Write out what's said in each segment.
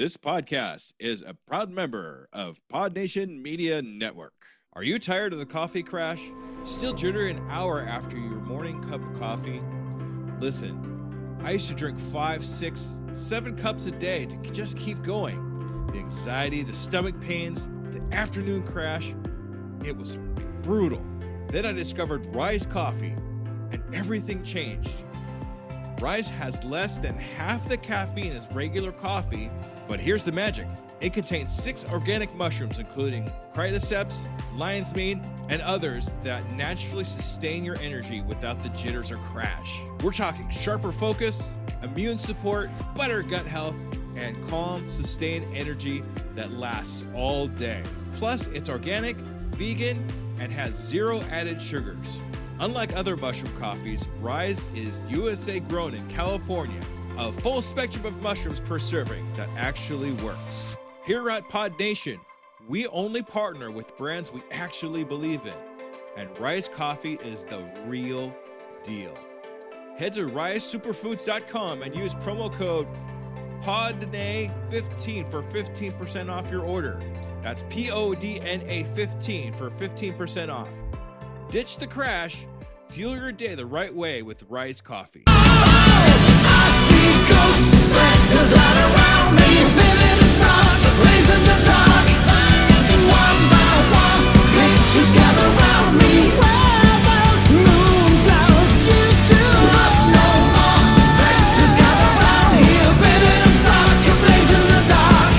This podcast is a proud member of Pod Nation Media Network. Are you tired of the coffee crash? Still jitter an hour after your morning cup of coffee? Listen, I used to drink 5, 6, 7 cups a day to just keep going. The anxiety, the stomach pains, the afternoon crash, it was brutal. Then I discovered Rise Coffee, and everything changed. Rise has less than half the caffeine as regular coffee, but here's the magic. It contains 6 organic mushrooms, including cordyceps, lion's mane, and others that naturally sustain your energy without the jitters or crash. We're talking sharper focus, immune support, better gut health, and calm, sustained energy that lasts all day. Plus, it's organic, vegan, and has 0 added sugars. Unlike other mushroom coffees, Rise is USA grown in California. A full spectrum of mushrooms per serving that actually works. Here at Pod Nation, we only partner with brands we actually believe in. And Rise Coffee is the real deal. Head to risesuperfoods.com and use promo code PODNA15 for 15% off your order. That's PODNA 15 for 15% off. Ditch the crash. Fuel your day the right way with Rise Coffee. I see ghosts, specters all around me, living in stock, blazing the dark. One by one, pictures gather around me. Where those moonflowers used to last no more. Specters gather around here, living in stock, blazing the dark.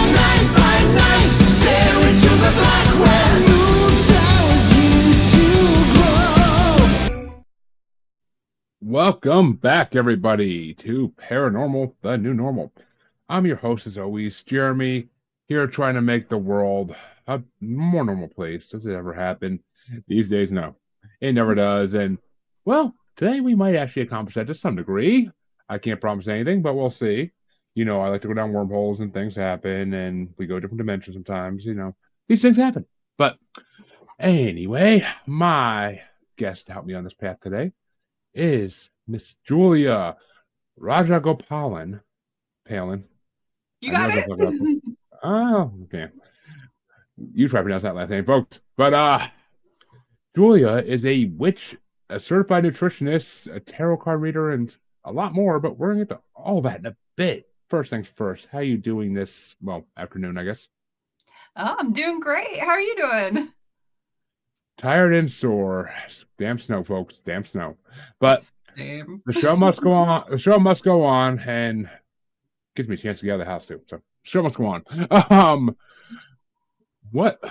Night by night, stare into the black where moonflowers used to grow. Welcome back, everybody, to Paranormal, the New Normal. I'm your host, as always, Jeremy, here trying to make the world a more normal place. Does it ever happen? These days, no. It never does. And, well, today we might actually accomplish that to some degree. I can't promise anything, but we'll see. You know, I like to go down wormholes and things happen, and we go different dimensions sometimes. You know, these things happen. But anyway, my guest to help me on this path today is Miss Julia Rajagopalan. Palin. You got it? Oh, okay. You try to pronounce that last name, folks. But Julia is a witch, a certified nutritionist, a tarot card reader, and a lot more, but we're going to get to all that in a bit. First things first, how are you doing this, well, afternoon, I guess? Oh, I'm doing great. How are you doing? Tired and sore. Damn snow, folks. Damn snow. But Same. the show must go on. The show must go on, and gives me a chance to get out of the house too. So the show must go on.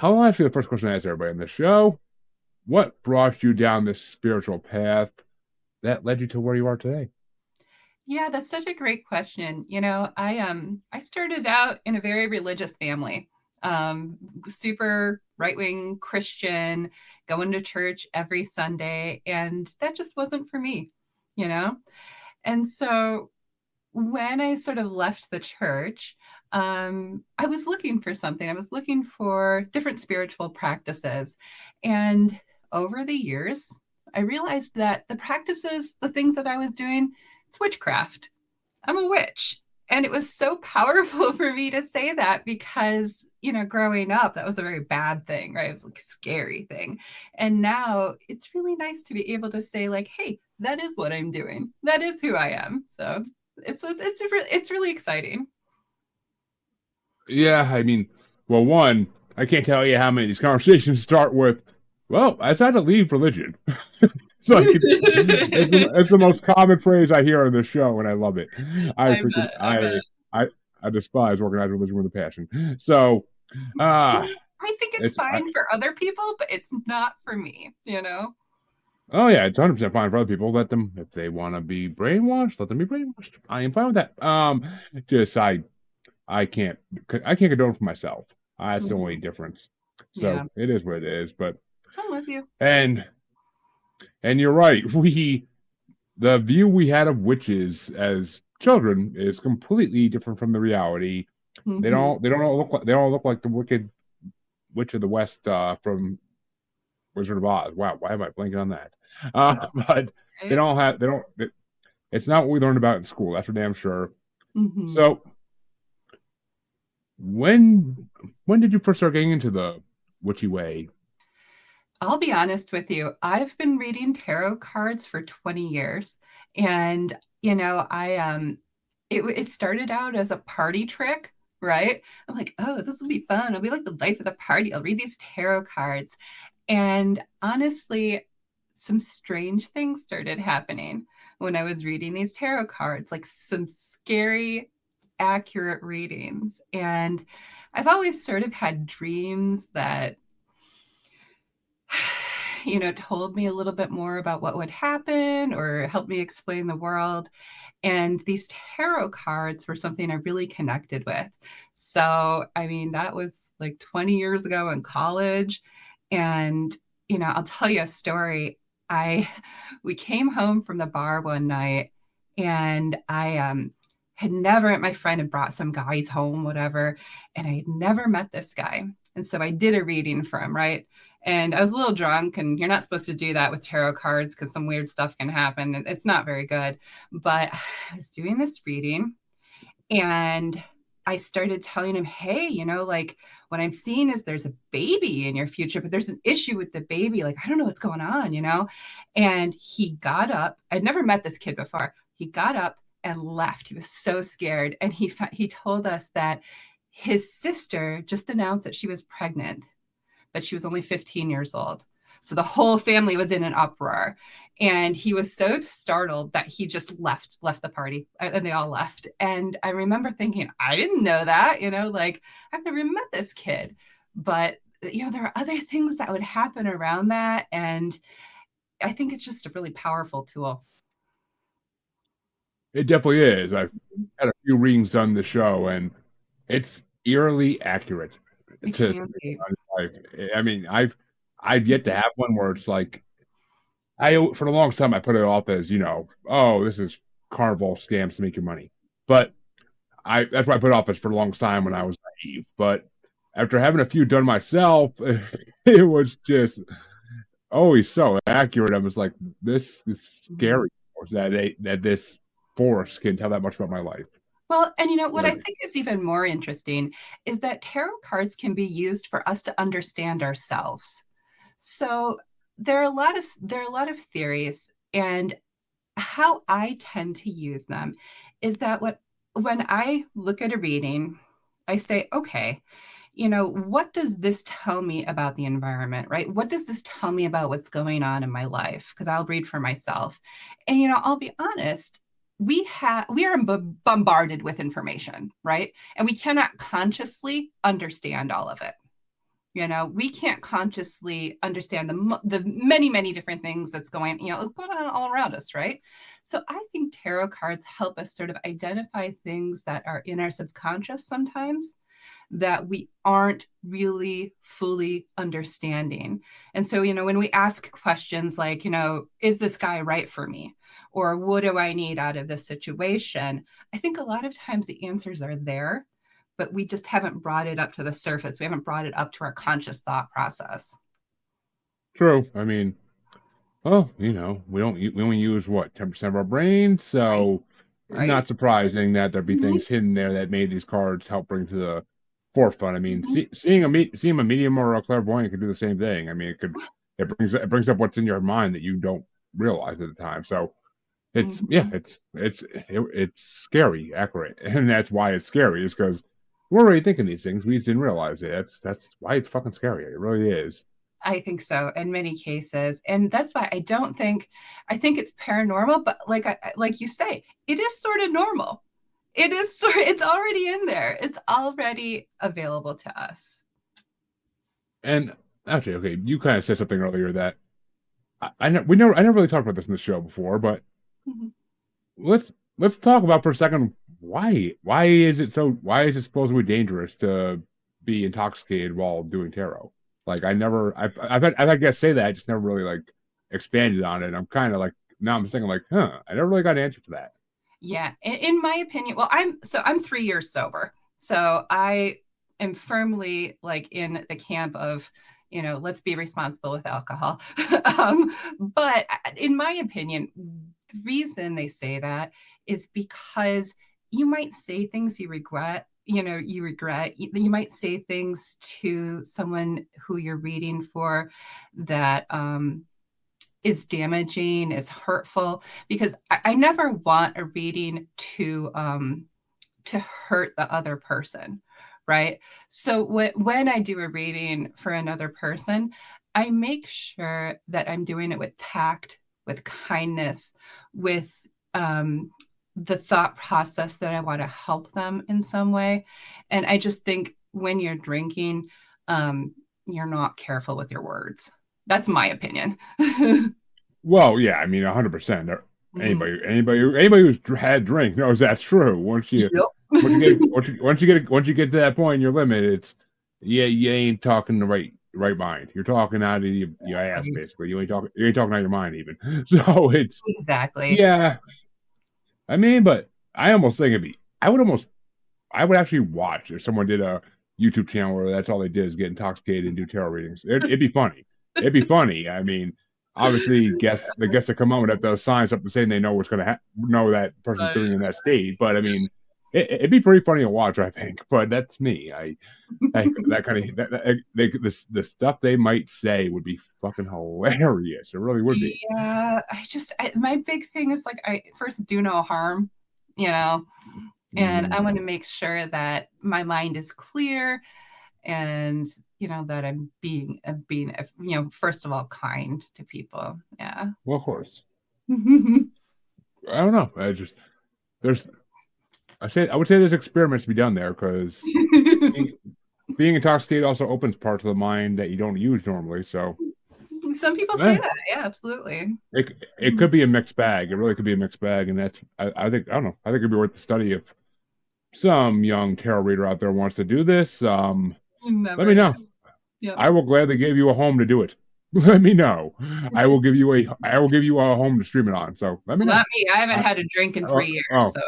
I'll ask you the first question I ask everybody on this show. What brought you down this spiritual path that led you to where you are today? Yeah, that's such a great question. You know, I started out in a very religious family. Super right-wing Christian, going to church every Sunday, and that just wasn't for me, you know? And so when I sort of left the church, I was looking for something. I was looking for different spiritual practices. And over the years, I realized that the practices, the things that I was doing, it's witchcraft. I'm a witch. And it was so powerful for me to say that because, you know, growing up, that was a very bad thing, right? It was like a scary thing. And now it's really nice to be able to say like, hey, that is what I'm doing. That is who I am. So it's really exciting. Yeah, I mean, well, one, I can't tell you how many of these conversations start with, well, I decided to leave religion. So it's the most common phrase I hear on the show, and I love it. I despise organized religion with a passion. So I think it's fine for other people, but it's not for me, you know? Oh yeah, it's 100% fine for other people. Let them, if they want to be brainwashed, let them be brainwashed. I am fine with that. I can't condone for myself. That's the only difference. So yeah. It is what it is. But I'm with you. And you're right. The view we had of witches as children is completely different from the reality. Mm-hmm. They don't look like the Wicked Witch of the West from Wizard of Oz. Wow, why am I blanking on that? But it's not what we learned about in school. That's for damn sure. Mm-hmm. So when did you first start getting into the witchy way? I'll be honest with you. I've been reading tarot cards for 20 years. And, it started out as a party trick, right? I'm like, oh, this will be fun. I'll be like the life of the party. I'll read these tarot cards. And honestly, some strange things started happening when I was reading these tarot cards, like some scary, accurate readings. And I've always sort of had dreams that told me a little bit more about what would happen or helped me explain the world. And these tarot cards were something I really connected with. So, I mean, that was like 20 years ago in college. And, I'll tell you a story. We came home from the bar one night and I my friend had brought some guys home, whatever, and I had never met this guy. And so I did a reading for him, right? And I was a little drunk, and you're not supposed to do that with tarot cards because some weird stuff can happen. And it's not very good. But I was doing this reading and I started telling him, hey, like what I'm seeing is there's a baby in your future, but there's an issue with the baby. Like, I don't know what's going on, And he got up. I'd never met this kid before. He got up and left. He was so scared. And he told us that his sister just announced that she was pregnant, but she was only 15 years old. So the whole family was in an uproar. And he was so startled that he just left the party, and they all left. And I remember thinking, I didn't know that, like I've never met this kid. But, there are other things that would happen around that. And I think it's just a really powerful tool. It definitely is. I've had a few readings done the show, and it's eerily accurate. I mean, I've yet to have one where it's like, for the longest time I put it off as, oh, this is carnival scams to make your money. But that's what I put it off as for the longest time when I was naive. But after having a few done myself, it was just always so accurate. I was like, this is scary that this force can tell that much about my life. Well, and what I think is even more interesting is that tarot cards can be used for us to understand ourselves. So there are a lot of theories, and how I tend to use them is that when I look at a reading, I say, okay, what does this tell me about the environment, right? What does this tell me about what's going on in my life? Because I'll read for myself. And, I'll be honest, we are bombarded with information, right? And we cannot consciously understand all of it. We can't consciously understand the many, many different things that's going on all around us, right? So I think tarot cards help us sort of identify things that are in our subconscious sometimes that we aren't really fully understanding. And so, when we ask questions like, is this guy right for me? Or what do I need out of this situation? I think a lot of times the answers are there, but we just haven't brought it up to the surface. We haven't brought it up to our conscious thought process. True. I mean, well, we only use what, 10% of our brain, so Right. Not surprising that there'd be things hidden there that made these cards help bring to the forefront. I mean, seeing a medium or a clairvoyant could do the same thing. I mean, it brings up what's in your mind that you don't realize at the time. So it's it's scary, accurate, and that's why it's scary. Is because we're already thinking these things. We just didn't realize it. That's why it's fucking scary. It really is. I think so in many cases. And that's why I think it's paranormal, but like you say, it is sort of normal. It's already in there. It's already available to us. And actually, okay, you kind of said something earlier that I never really talked about this in the show before, but let's talk about for a second why is it supposedly dangerous to be intoxicated while doing tarot? Like I've had guests say that, I just never really like expanded on it. I'm kind of like, now I'm thinking like, I never really got an answer for that. Yeah, in my opinion, well, I'm 3 years sober, so I am firmly like in the camp of, let's be responsible with alcohol. But in my opinion, the reason they say that is because you might say things you regret, you regret. You might say things to someone who you're reading for that is damaging, is hurtful, because I never want a reading to hurt the other person, right? So when I do a reading for another person, I make sure that I'm doing it with tact, with kindness, with the thought process that I want to help them in some way. And I just think when you're drinking, you're not careful with your words. That's my opinion. Well, yeah, I mean, 100%. Mhm. Anybody who's had drink knows that's true. Once you get to that point in your limit, it's yeah, you ain't talking the right mind. You're talking out of your ass, Exactly. basically. You ain't talking out of your mind even. So it's Exactly. yeah. I mean, but I almost think it'd be. I would actually watch if someone did a YouTube channel where that's all they did is get intoxicated and do tarot readings. It'd be funny. It'd be funny. I mean, obviously, the guests that come on would have to sign something saying they know what's going to know that person's Right. doing in that state. But I mean, it'd be pretty funny to watch, I think. But that's me. That kind of the stuff they might say would be fucking hilarious. It really would be. Yeah, my big thing is like I first do no harm, you know, and Mm, I want to make sure that my mind is clear and that I'm being first of all kind to people. Yeah. well, of course. I don't know. There's I would say there's experiments to be done there because being intoxicated also opens parts of the mind that you don't use normally. So Some people say eh, that. Yeah, absolutely. it could be a mixed bag. It really could be a mixed bag, and I think I don't know. I think it'd be worth the study if some young tarot reader out there wants to do this. Let me Never. know. Yep. I will gladly give you a home to do it. Let me know. I will give you a home to stream it on. So let me know. Not me. I haven't I, had a drink in oh, 3 years, oh so.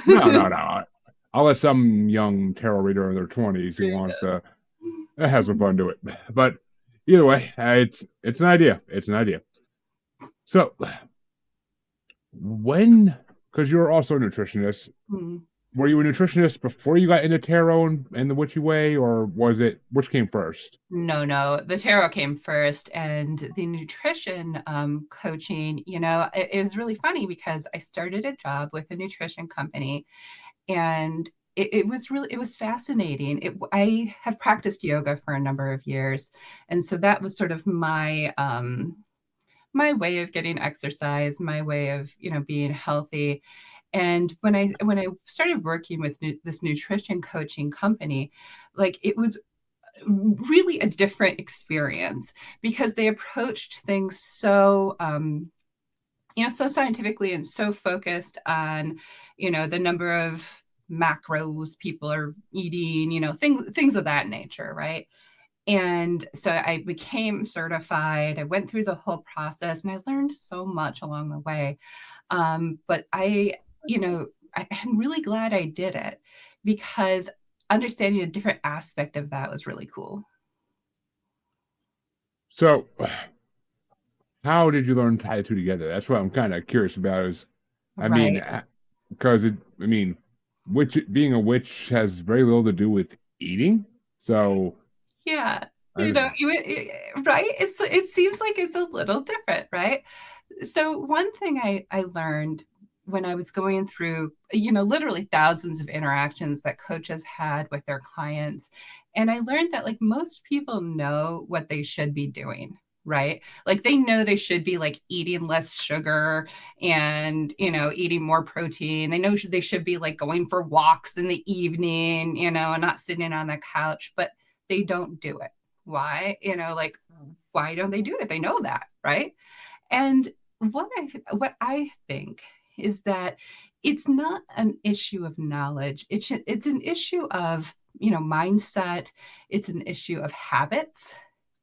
no. I'll let some young tarot reader in their 20s who There you wants go. to have some fun do it. But either way, it's an idea. It's an idea. So because you're also a nutritionist, Hmm. were you a nutritionist before you got into tarot and the witchy way, or was it which came first? No. The tarot came first, and the nutrition coaching. It was really funny because I started a job with a nutrition company, and it was fascinating. I have practiced yoga for a number of years, and so that was sort of my way of getting exercise, my way of being healthy. And when I started working with this nutrition coaching company, like it was really a different experience because they approached things so scientifically and so focused on the number of macros people are eating, things of that nature, right? And so I became certified. I went through the whole process and I learned so much along the way. But I'm really glad I did it because understanding a different aspect of that was really cool. So how did you learn to tie the two together? That's what I'm kind of curious about. I mean, Right. because I mean, being a witch has very little to do with eating. So, Yeah. I, Right. It seems like it's a little different, right? So one thing I learned when I was going through, literally thousands of interactions that coaches had with their clients, and I learned that like most people know what they should be doing, right? Like they know they should be like eating less sugar and, eating more protein. They know they should be like going for walks in the evening, and not sitting on the couch, but they don't do it. Why? Like why don't they do it? They know that, right? And what I think is that it's not an issue of knowledge. It's an issue of mindset. It's an issue of habits,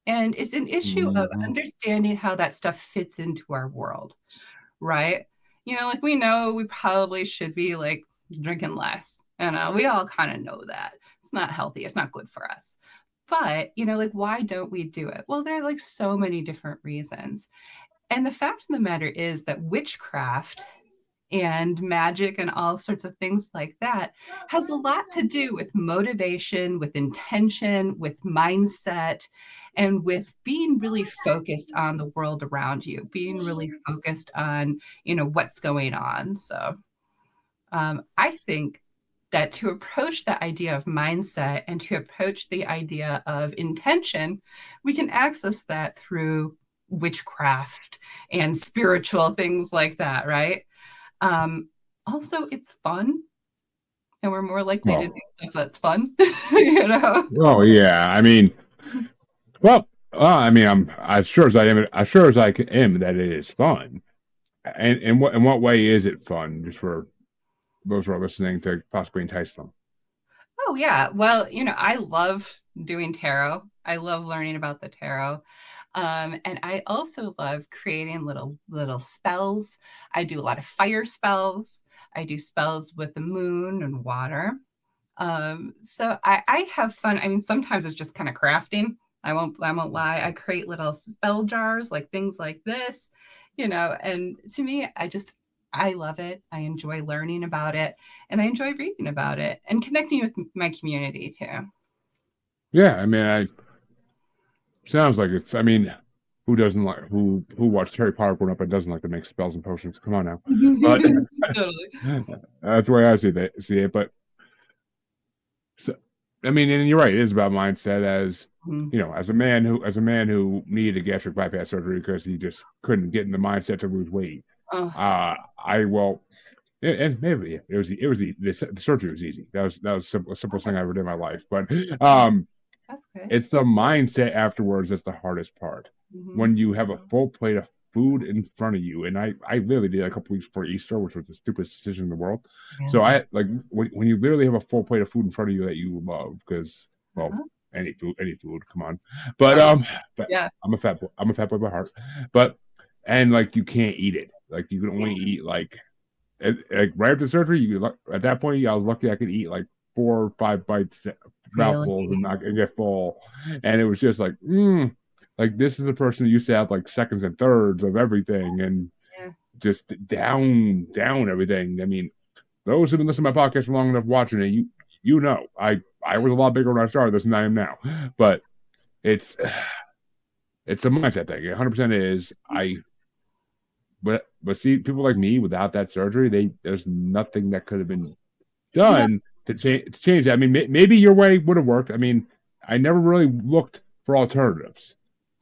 and it's an issue of mhm. understanding how that stuff fits into our world, right? Like we know we probably should be like drinking less. We all kind of know that it's not healthy. It's not good for us. But like why don't we do it? Well, there are like so many different reasons. And the fact of the matter is that witchcraft and magic and all sorts of things like that has a lot to do with motivation, with intention, with mindset, and with being really focused on the world around you, being really focused on, what's going on. So I think that to approach the idea of mindset and to approach the idea of intention, we can access that through witchcraft and spiritual things like that, right? Also, it's fun, and we're more likely to do stuff that's fun, Oh yeah. I mean, well, I'm as sure as I am. As sure as I am that it is fun. And in what way is it fun? Just for those who are listening to possibly entice them. Oh yeah. Well, I love doing tarot. I love learning about the tarot. And I also love creating little spells. I do a lot of fire spells. I do spells with the moon and water. So I have fun. I mean, sometimes it's just kind of crafting. I won't lie. I create little spell jars, like things like this, and to me, I love it. I enjoy learning about it, and I enjoy reading about it and connecting with my community too. Yeah, I mean, I sounds like it's. I mean, who doesn't like who watched Harry Potter growing up and doesn't like to make spells and potions? Come on now, but Totally. that's the way I see it. But so, I mean, and you're right. It is about mindset. As as a man who needed a gastric bypass surgery because he just couldn't get in the mindset to lose weight. I will. And maybe the surgery was easy. That was the simplest thing I ever did in my life. But That's good. it's the mindset afterwards that's the hardest part. When you have a full plate of food in front of you, and I literally did a couple weeks before Easter, which was the stupidest decision in the world. Yeah. So I like when you literally have a full plate of food in front of you that you love, because any food, come on. But Yeah. I'm a fat boy by heart. But and like you can't eat it. Like you can only eat like right after surgery. At that point, I was lucky I could eat like 4 or 5 bites, mouthfuls, and get full. And it was just like, like this is a person who used to have like seconds and thirds of everything, and just down everything. I mean, those who've been listening to my podcast for long enough watching it, you know, I was a lot bigger when I started this than I am now. But it's a mindset thing. 100% is. But see, people like me without that surgery, there's nothing that could have been done to change that. I mean, maybe your way would have worked. I mean, I never really looked for alternatives.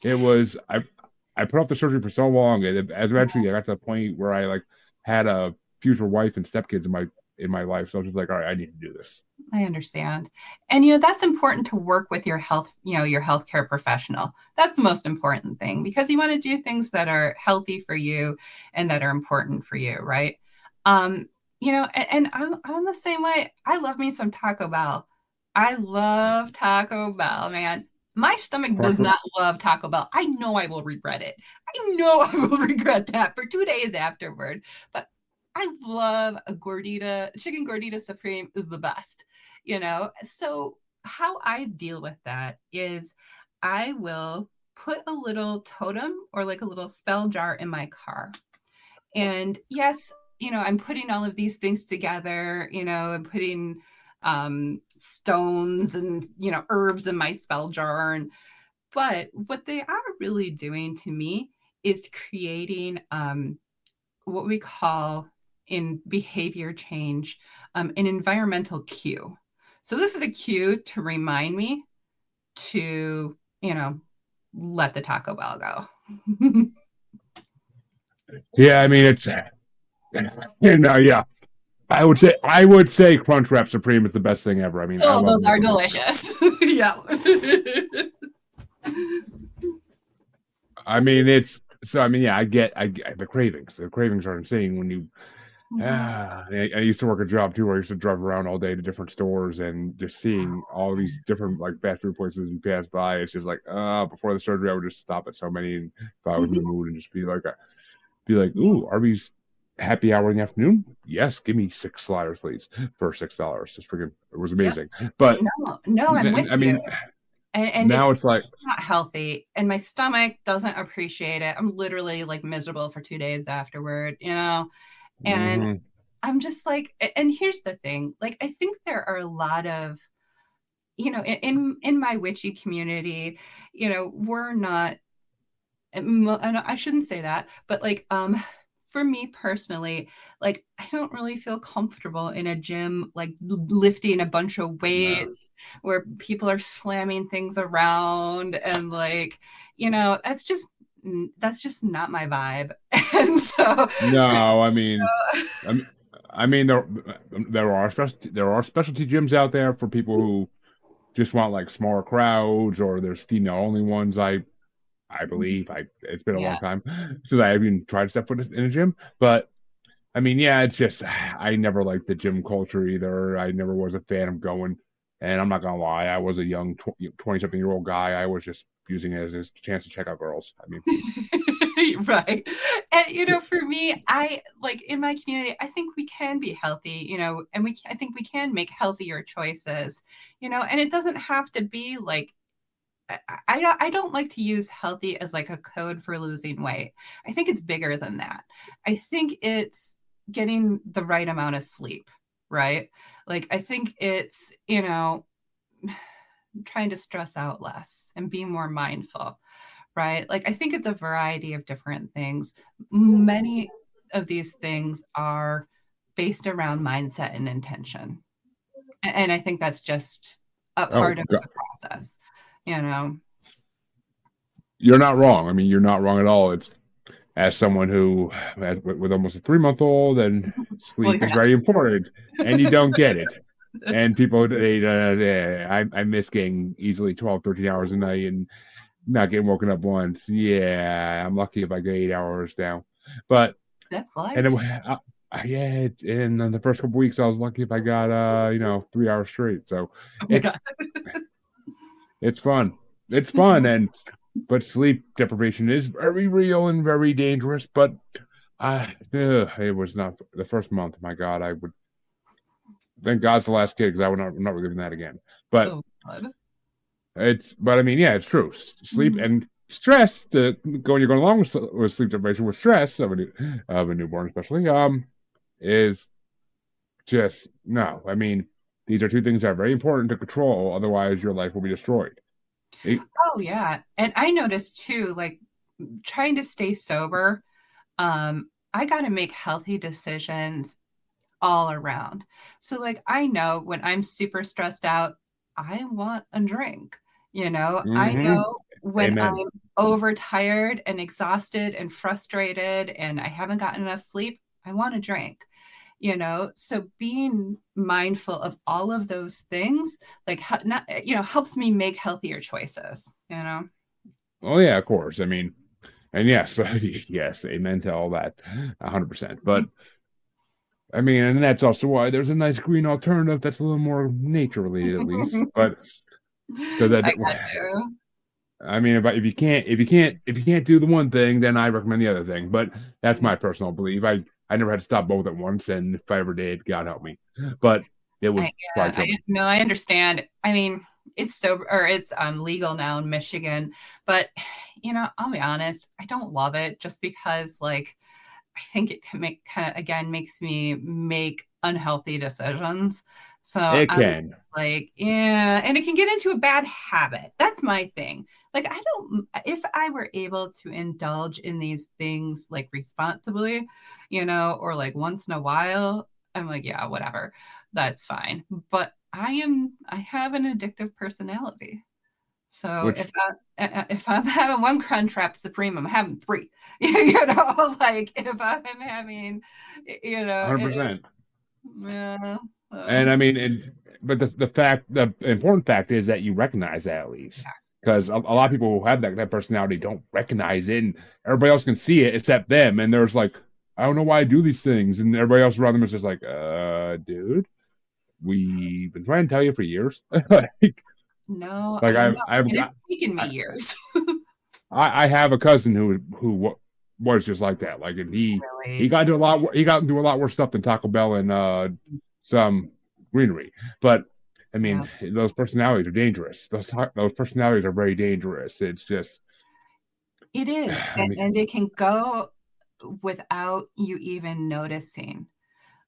It was I put off the surgery for so long, and as eventually I got to the point where I like had a future wife and stepkids in my life. So I was just like, all right, I need to do this. I understand. And, that's important to work with your your healthcare professional. That's the most important thing, because you want to do things that are healthy for you and that are important for you. Right. And I'm the same way. I love me some Taco Bell. I love Taco Bell, man. My stomach does not love Taco Bell. I know I will regret it. I know I will regret that for 2 days afterward. But I love a gordita. Chicken gordita supreme is the best, So how I deal with that is I will put a little totem or like a little spell jar in my car. And yes, I'm putting all of these things together, I'm putting stones and, herbs in my spell jar. But what they are really doing to me is creating what we call in behavior change, an environmental cue. So this is a cue to remind me to, let the Taco Bell go. Yeah, I mean it's yeah. I would say Crunchwrap Supreme is the best thing ever. I mean, those are delicious. Yeah. I mean, I get the cravings. The cravings are insane when you. I used to work a job too where I used to drive around all day to different stores and just seeing all these different like fast food places you pass by. It's just like, before the surgery, I would just stop at so many, and if I was in the mood, and just be like, ooh, Arby's happy hour in the afternoon? Yes, give me 6 sliders, please, for $6. Just freaking, it was amazing. But no, I'm with you. And now it's like not healthy, and my stomach doesn't appreciate it. I'm literally like miserable for 2 days afterward, And Mhm. I'm just like, and here's the thing, like, I think there are a lot of, in my witchy community, we're not, and I shouldn't say that, but like, for me personally, like, I don't really feel comfortable in a gym, like lifting a bunch of No. weights where people are slamming things around and like, that's just not my vibe. And so, No, I mean, I mean there are specialty gyms out there for people who just want like smaller crowds, or there's female only ones. I believe it's been a long yeah. time since I even tried to step foot in a gym, but I mean, yeah, it's just I never liked the gym culture either. I never was a fan of going, and I'm not gonna lie, I was a young 20-something-year-old guy. I was just using it as a chance to check out girls. I mean, Right. And for me, I like in my community, I think we can be healthy, and I think we can make healthier choices, and it doesn't have to be like I don't like to use healthy as like a code for losing weight. I think it's bigger than that. I think it's getting the right amount of sleep, right? Like I think it's, trying to stress out less and be more mindful, right? Like I think it's a variety of different things. Many of these things are based around mindset and intention. And I think that's just a oh, part of the God, process, you know. you're not wrong. I mean, you're not wrong at all. It's as someone who with almost a 3-month-old, and Well, sleep is very yes. important, and you don't get it. And people, I miss getting easily 12, 13 hours a night and not getting woken up once. Yeah, I'm lucky if I get 8 hours now. But That's and life. yeah, and in the first couple weeks, I was lucky if I got 3 hours straight. So Oh my God. it's it's fun. It's fun, but sleep deprivation is very real and very dangerous. But it was not the first month. My God, I would thank God's the last kid, because I would not, I'm not reliving that again. But Oh God. but I mean, yeah, it's true. Sleep Mhm. and stress you're going along with sleep deprivation, with stress of a newborn, especially, is just no. I mean, these are two things that are very important to control. Otherwise, your life will be destroyed. It- Oh yeah. And I noticed too, like trying to stay sober, I got to make healthy decisions all around. So like I know when I'm super stressed out, I want a drink. I mhm. know when Amen. I'm overtired and exhausted and frustrated and I haven't gotten enough sleep, I want a drink. So being mindful of all of those things like not helps me make healthier choices. Oh yeah, of course. I mean, and yes, yes, amen to all that, 100%. But I mean, and that's also why there's a nice green alternative that's a little more nature related, at least. But because I got you. I mean, if you can't do the one thing, then I recommend the other thing. But that's Yeah. my personal belief. I never had to stop both at once, and if I ever did, God help me. But it would Yeah, probably kill me. no, I understand. I mean, it's sober or it's legal now in Michigan, but I'll be honest, I don't love it just because like I think it can make kind of again makes me make unhealthy decisions. So It I'm can. like, yeah, and it can get into a bad habit. That's my thing. Like I don't if I were able to indulge in these things like responsibly, or like once in a while, I'm like, yeah, whatever. That's fine. But I have an addictive personality. So Which if I'm having one Crunchwrap Supreme, I'm having three. Like if I'm having, it, 100%. yeah. And I mean, but the important fact is that you recognize that, at least, because a lot of people who have that personality don't recognize it, and everybody else can see it except them, and there's like, I don't know why I do these things, and everybody else around them is just like, dude, we've been trying to tell you for years. No, Like I know, and it's taken me I, years. I have a cousin who was just like that. Like, and he Really, got into a lot. He got into a lot worse stuff than Taco Bell and some greenery. But I yeah, mean, those personalities are dangerous. Those personalities are very dangerous. It's just, it is, I mean, and it can go without you even noticing.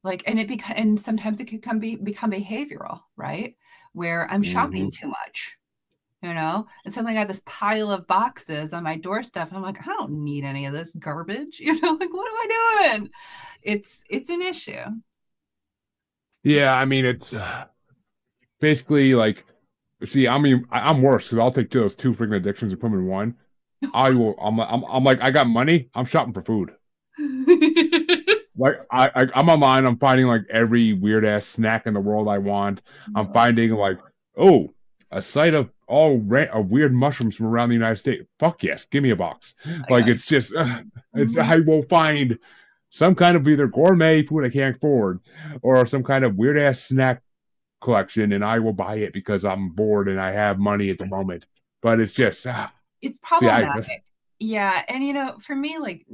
Like, and sometimes it could become behavioral, right? Where I'm shopping too much, and suddenly I got this pile of boxes on my doorstep. And I'm like, I don't need any of this garbage. Like, what am I doing? It's an issue. Yeah, I mean, it's basically like, see, I mean, I'm worse because I'll take those two freaking addictions and put them in one. I'm like, I got money. I'm shopping for food. Like, I'm online. I'm finding like every weird ass snack in the world I want. I'm finding like, oh, a site of weird mushrooms from around the United States. Fuck yes, give me a box. Like, it's just, I will find some kind of either gourmet food I can't afford, or some kind of weird ass snack collection, and I will buy it because I'm bored and I have money at the moment. But it's just, it's problematic. Yeah. And, for me, like,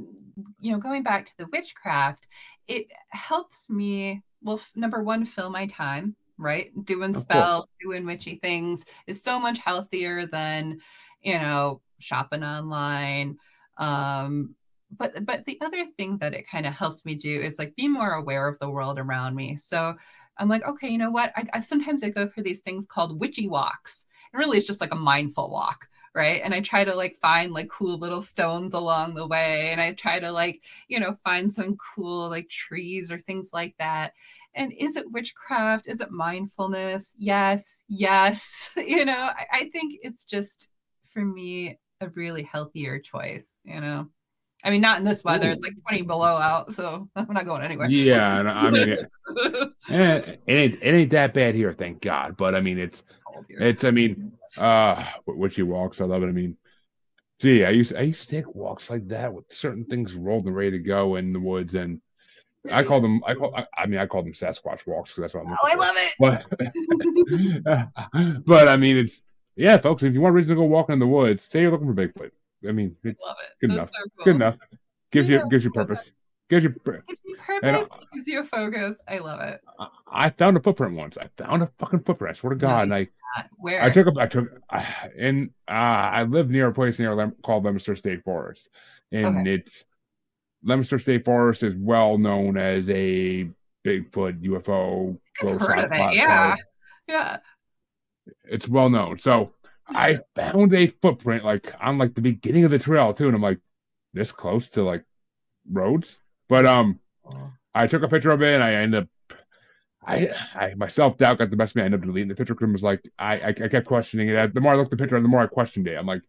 going back to the witchcraft, it helps me, well, number one, fill my time, right? Doing spells, doing witchy things is so much healthier than, shopping online. But the other thing that it kind of helps me do is like be more aware of the world around me. So I'm like, okay, you know what? I sometimes I go for these things called witchy walks. And really it's just like a mindful walk, right? And I try to like find like cool little stones along the way. And I try to like, find some cool like trees or things like that. And is it witchcraft? Is it mindfulness? Yes. I think it's just, for me, a really healthier choice, I mean, not in this weather. It's like 20 below out, so I'm not going anywhere. Yeah, and I mean, it ain't that bad here, thank God. But I mean, it's I mean, witchy walks, I love it. I mean, see, I used to take walks like that with certain things rolled and ready to go in the woods, and I call them Sasquatch walks because that's what I'm looking for. But I mean, it's folks. If you want a reason to go walking in the woods, say you're looking for Bigfoot. I mean, it's love it. Good enough. So cool. Good enough. Gives you purpose. Gives you purpose. Gives you a focus. I love it. I found a footprint once. I found a fucking footprint. I swear to God. And where? I live near a place called Leominster State Forest, and it's Leominster State Forest is well known as a Bigfoot UFO. I've heard of it. Yeah. Yeah. It's well known. So I found a footprint like on like the beginning of the trail too, and I'm like this close to like roads. But I took a picture of it, and I ended up my self-doubt got the best of me. I ended up deleting the picture because it was like I kept questioning it. The more I looked at the picture, the more I questioned it. I'm like,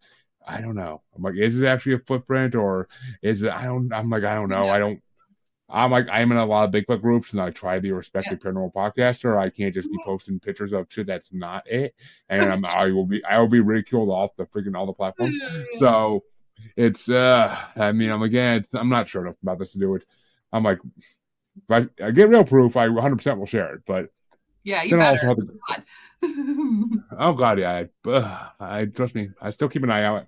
I don't know. I'm like, is it actually a footprint or is it? I don't know. Yeah. I'm in a lot of Bigfoot groups, and I try to be a respected paranormal podcaster. I can't just be posting pictures of shit that's not it, and I will be ridiculed off all the platforms. So it's I mean, I'm not sure enough about this to do it. I'm like, if I get real proof, I 100% will share it. But yeah, you better. Also oh God, yeah. I trust me. I still keep an eye out.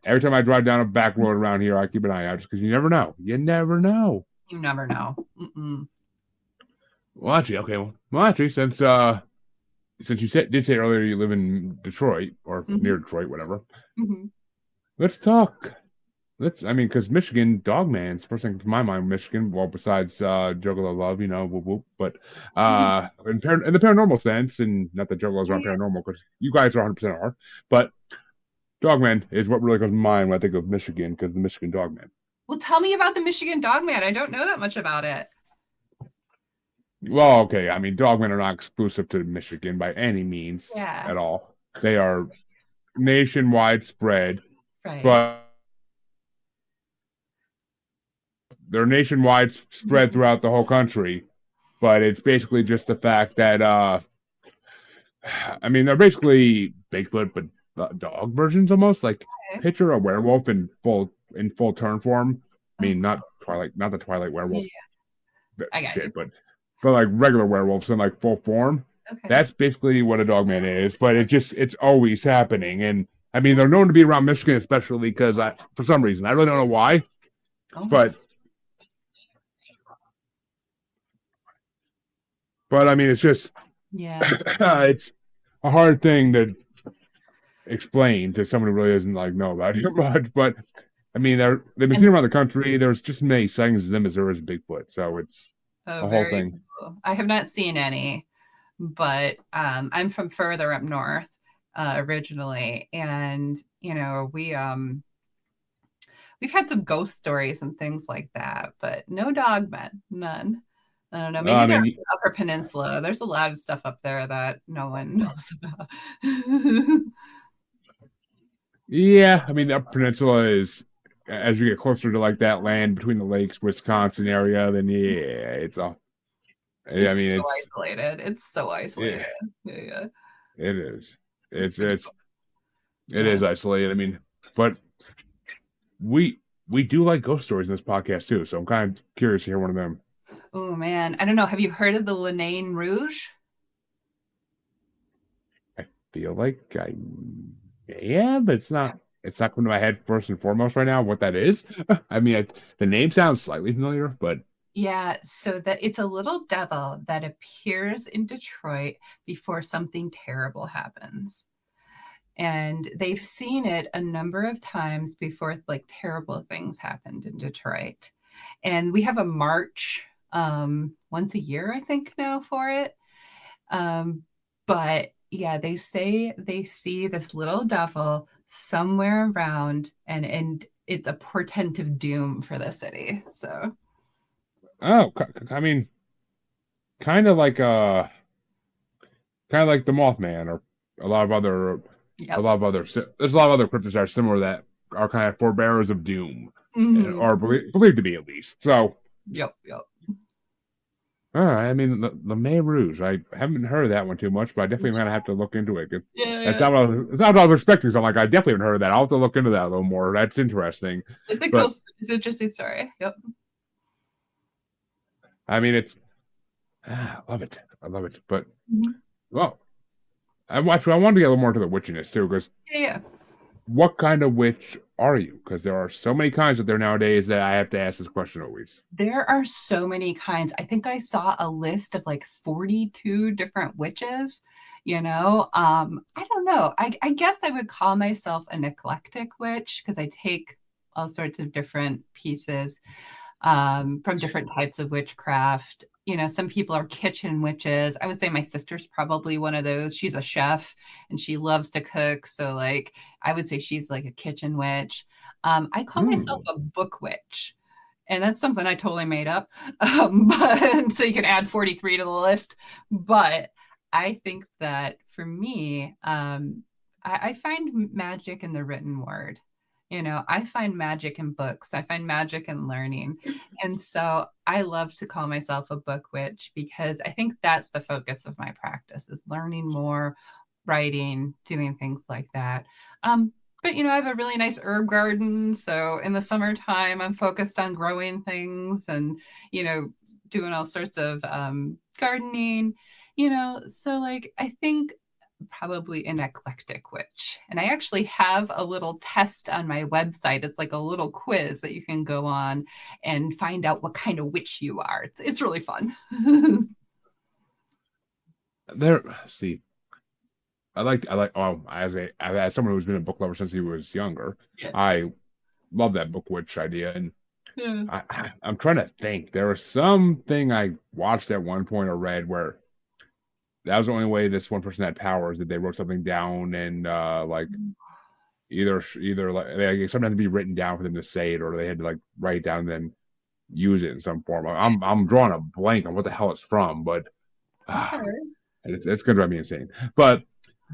Every time I drive down a back road around here, I keep an eye out just because you never know. You never know. You never know. Mm-mm. Well, actually, since you did say earlier you live in Detroit or near Detroit, whatever. Mm-hmm. Let's talk. Because Michigan, Dogman's first thing to my mind, Michigan. Well, besides Juggalo Love, whoop whoop. But in the paranormal sense, and not that Juggalos aren't paranormal, because you guys are 100% are, but Dogman is what really comes to mind when I think of Michigan, because the Michigan Dogman. Well, tell me about the Michigan Dogman. I don't know that much about it. Well, okay. I mean, Dogmen are not exclusive to Michigan by any means at all. They are nationwide spread, but they're nationwide spread throughout the whole country. But it's basically just the fact that, they're basically Bigfoot, but dog versions almost. Like, picture a werewolf in full turn form. I mean, not the Twilight werewolf. Yeah. I got shit, but like regular werewolves in like full form. Okay. That's basically what a Dogman is, but it's always happening. And I mean, they're known to be around Michigan, especially because for some reason, I really don't know why, but I mean, it's just, it's a hard thing to explain to someone who really doesn't know about it much, but I mean, they've been seen around the country. There's just as many sightings of them as there is Bigfoot, so it's Oh, a whole very thing. cool. I have not seen any, but I'm from further up north originally, and we've had some ghost stories and things like that, but no dogmen, none. I don't know. Maybe I the mean, Upper Peninsula. There's a lot of stuff up there that no one knows about. yeah, I mean, the Upper Peninsula is as you get closer to like that land between the lakes, Wisconsin area, then yeah, it's a. I It's mean, so isolated. It's so isolated. yeah, Yeah, it is. it's It's pretty it's cool. it Yeah. is isolated. I mean, but we do like ghost stories in this podcast too, so I'm kind of curious to hear one of them. Oh man, I don't know. Have you heard of the Lenain Rouge? I feel like yeah, but it's not coming to my head first and foremost right now what that is. I mean, the name sounds slightly familiar, but Yeah, so that it's a little devil that appears in Detroit before something terrible happens. And they've seen it a number of times before like terrible things happened in Detroit. And we have a march once a year, I think, now for it. But yeah, they say they see this little devil somewhere around, and it's a portent of doom for the city. So oh, I mean, kind of like uh, kind of like the Mothman or a lot of other, a yep. lot of other. There's a lot of other cryptids that are similar that are kind of forebearers of doom, and Mm-hmm. are believed to be at least. So, Yep, yep. all right. I mean, the May Rouge. I haven't heard of that one too much, but I definitely gonna have to look into it. Yeah, That's yeah. not it's not what I was expecting. So I'm like, I definitely haven't heard of that. I'll have to look into that a little more. That's interesting. It's a But cool, it's an interesting story. Yep. I mean, I love it. I love it. But Mhm. well, I wanted to get a little more into the witchiness too, because Yeah, yeah. what kind of witch are you? Because there are so many kinds out there nowadays that I have to ask this question always. There are so many kinds. I think I saw a list of like 42 different witches. I don't know. I guess I would call myself an eclectic witch because I take all sorts of different pieces from different types of witchcraft. Some people are kitchen witches. I would say my sister's probably one of those. She's a chef and she loves to cook. So, like, I would say she's like a kitchen witch. I call myself Hmm. a book witch. And that's something I totally made up. But so you can add 43 to the list. But I think that for me, I find magic in the written word. I find magic in books. I find magic in learning. And so I love to call myself a book witch because I think that's the focus of my practice is learning more, writing, doing things like that. But I have a really nice herb garden. So in the summertime, I'm focused on growing things and, doing all sorts of gardening, So like, I think probably an eclectic witch. And I actually have a little test on my website. It's like a little quiz that you can go on and find out what kind of witch you are. It's really fun. There, see, I like. Oh, as someone who's been a book lover since he was younger, Yeah. I love that book witch idea, and Yeah. I'm trying to think. There was something I watched at one point or read where that was the only way this one person had powers that they wrote something down and like either like something had to be written down for them to say it or they had to like write it down and then use it in some form. I'm drawing a blank on what the hell it's from, but Okay. it's gonna drive me insane. But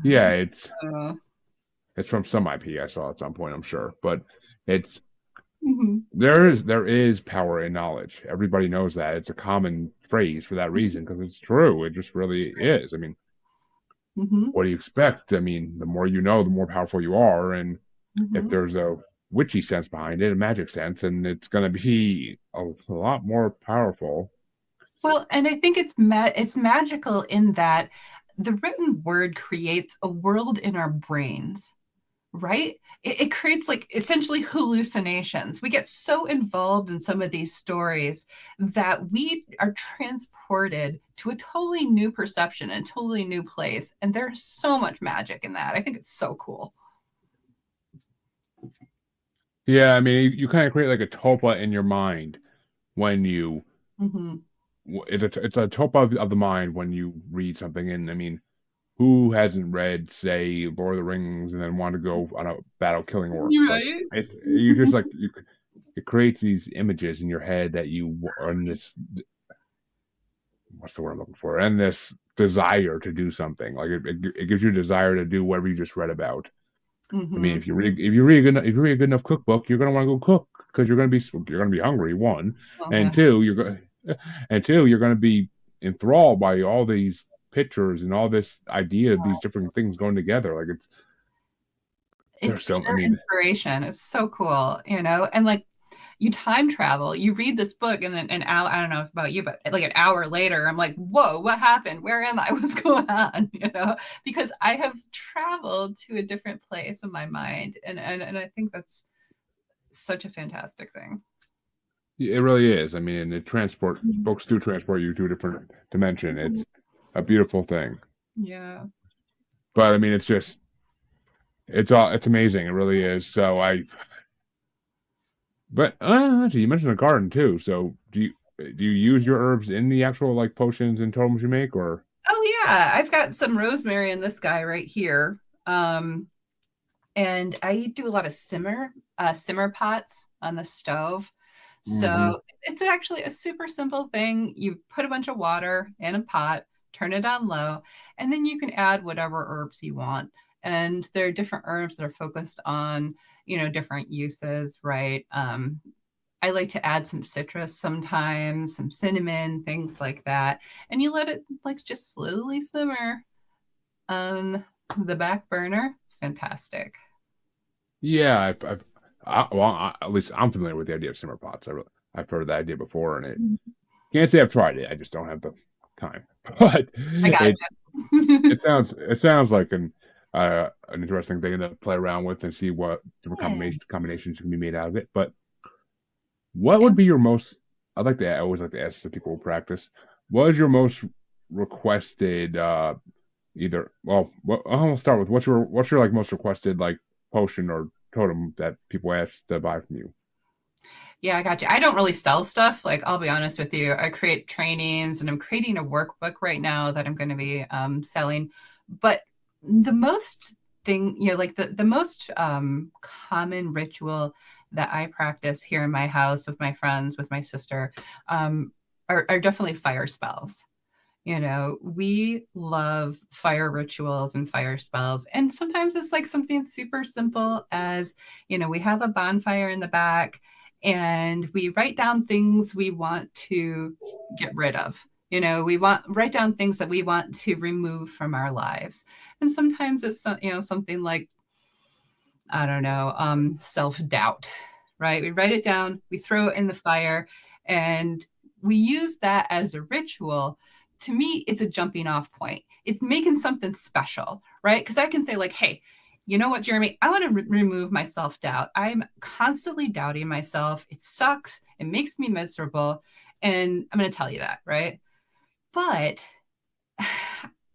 yeah, Uh, it's from some IP I saw at some point, I'm sure. But it's mhm. there is power in knowledge. Everybody knows that. It's a common phrase for that reason because it's true. It just really is. I mean, Mhm. what do you expect? I mean, the more you know, the more powerful you are. And if Mhm. there's a witchy sense behind it, a magic sense, and it's going to be a lot more powerful. Well, and I think it's magical in that the written word creates a world in our brains, right? It creates like essentially hallucinations. We get so involved in some of these stories that we are transported to a totally new perception and totally new place. And there's so much magic in that. I think it's so cool. Yeah, I mean, you kind of create like a tulpa in your mind when you Hmm. it's a tulpa of the mind when you read something. And I mean, who hasn't read, say, Lord of the Rings and then want to go on a battle killing orcs? Like Right. it's you just like you it creates these images in your head that you are in this what's the word I'm looking for? And this desire to do something. Like it gives you a desire to do whatever you just read about. I mean, Hmm. if you read a good enough cookbook, you're gonna want to go cook because you're gonna be hungry. One, Oh, and yeah. two, you're gonna be enthralled by all these pictures and all this idea of these different things going together. Like It's there's so. I pure mean, inspiration. It's so cool, and like you time travel, you read this book, and then an hour, I don't know about you, but like an hour later, I'm like, whoa, what happened? Where am I? What's going on? Because I have traveled to a different place in my mind. And I think that's such a fantastic thing. it really is. I mean, books do transport you to a different dimension. It's a beautiful thing. Yeah. But I mean, it's amazing. It really is. So but actually, you mentioned a garden too. So do you use your herbs in the actual like potions and totems you make, or? Oh yeah, I've got some rosemary in this guy right here. And I do a lot of simmer pots on the stove. Hmm. So it's actually a super simple thing. You put a bunch of water in a pot, turn it on low, and then you can add whatever herbs you want. And there are different herbs that are focused on, different uses, right? I like to add some citrus sometimes, some cinnamon, things like that. And you let it like just slowly simmer on the back burner. It's fantastic. Yeah, at least I'm familiar with the idea of simmer pots. I've heard that idea before, and it can't say I've tried it. I just don't have the time. But I got you. it sounds like an interesting thing to play around with and see what different Yeah. combinations can be made out of it. But what would And be your most? I always like to ask the people who practice. What is your most requested? Either I'll start with what's your like most requested like potion or totem that people ask to buy from you. yeah, I got you. I don't really sell stuff. Like, I'll be honest with you. I create trainings and I'm creating a workbook right now that I'm going to be selling. But the most like the most common ritual that I practice here in my house with my friends, with my sister, are definitely fire spells. We love fire rituals and fire spells. And sometimes it's like something super simple as, we have a bonfire in the back and we write down things we want to get rid of. We write down things that we want to remove from our lives. And sometimes it's, something like, I don't know, self-doubt, right? We write it down, we throw it in the fire, and we use that as a ritual. To me, it's a jumping off point. It's making something special, right? Because I can say, like, hey, you know what, Jeremy? I want to remove my self doubt. I'm constantly doubting myself. It sucks. It makes me miserable. And I'm going to tell you that, right? But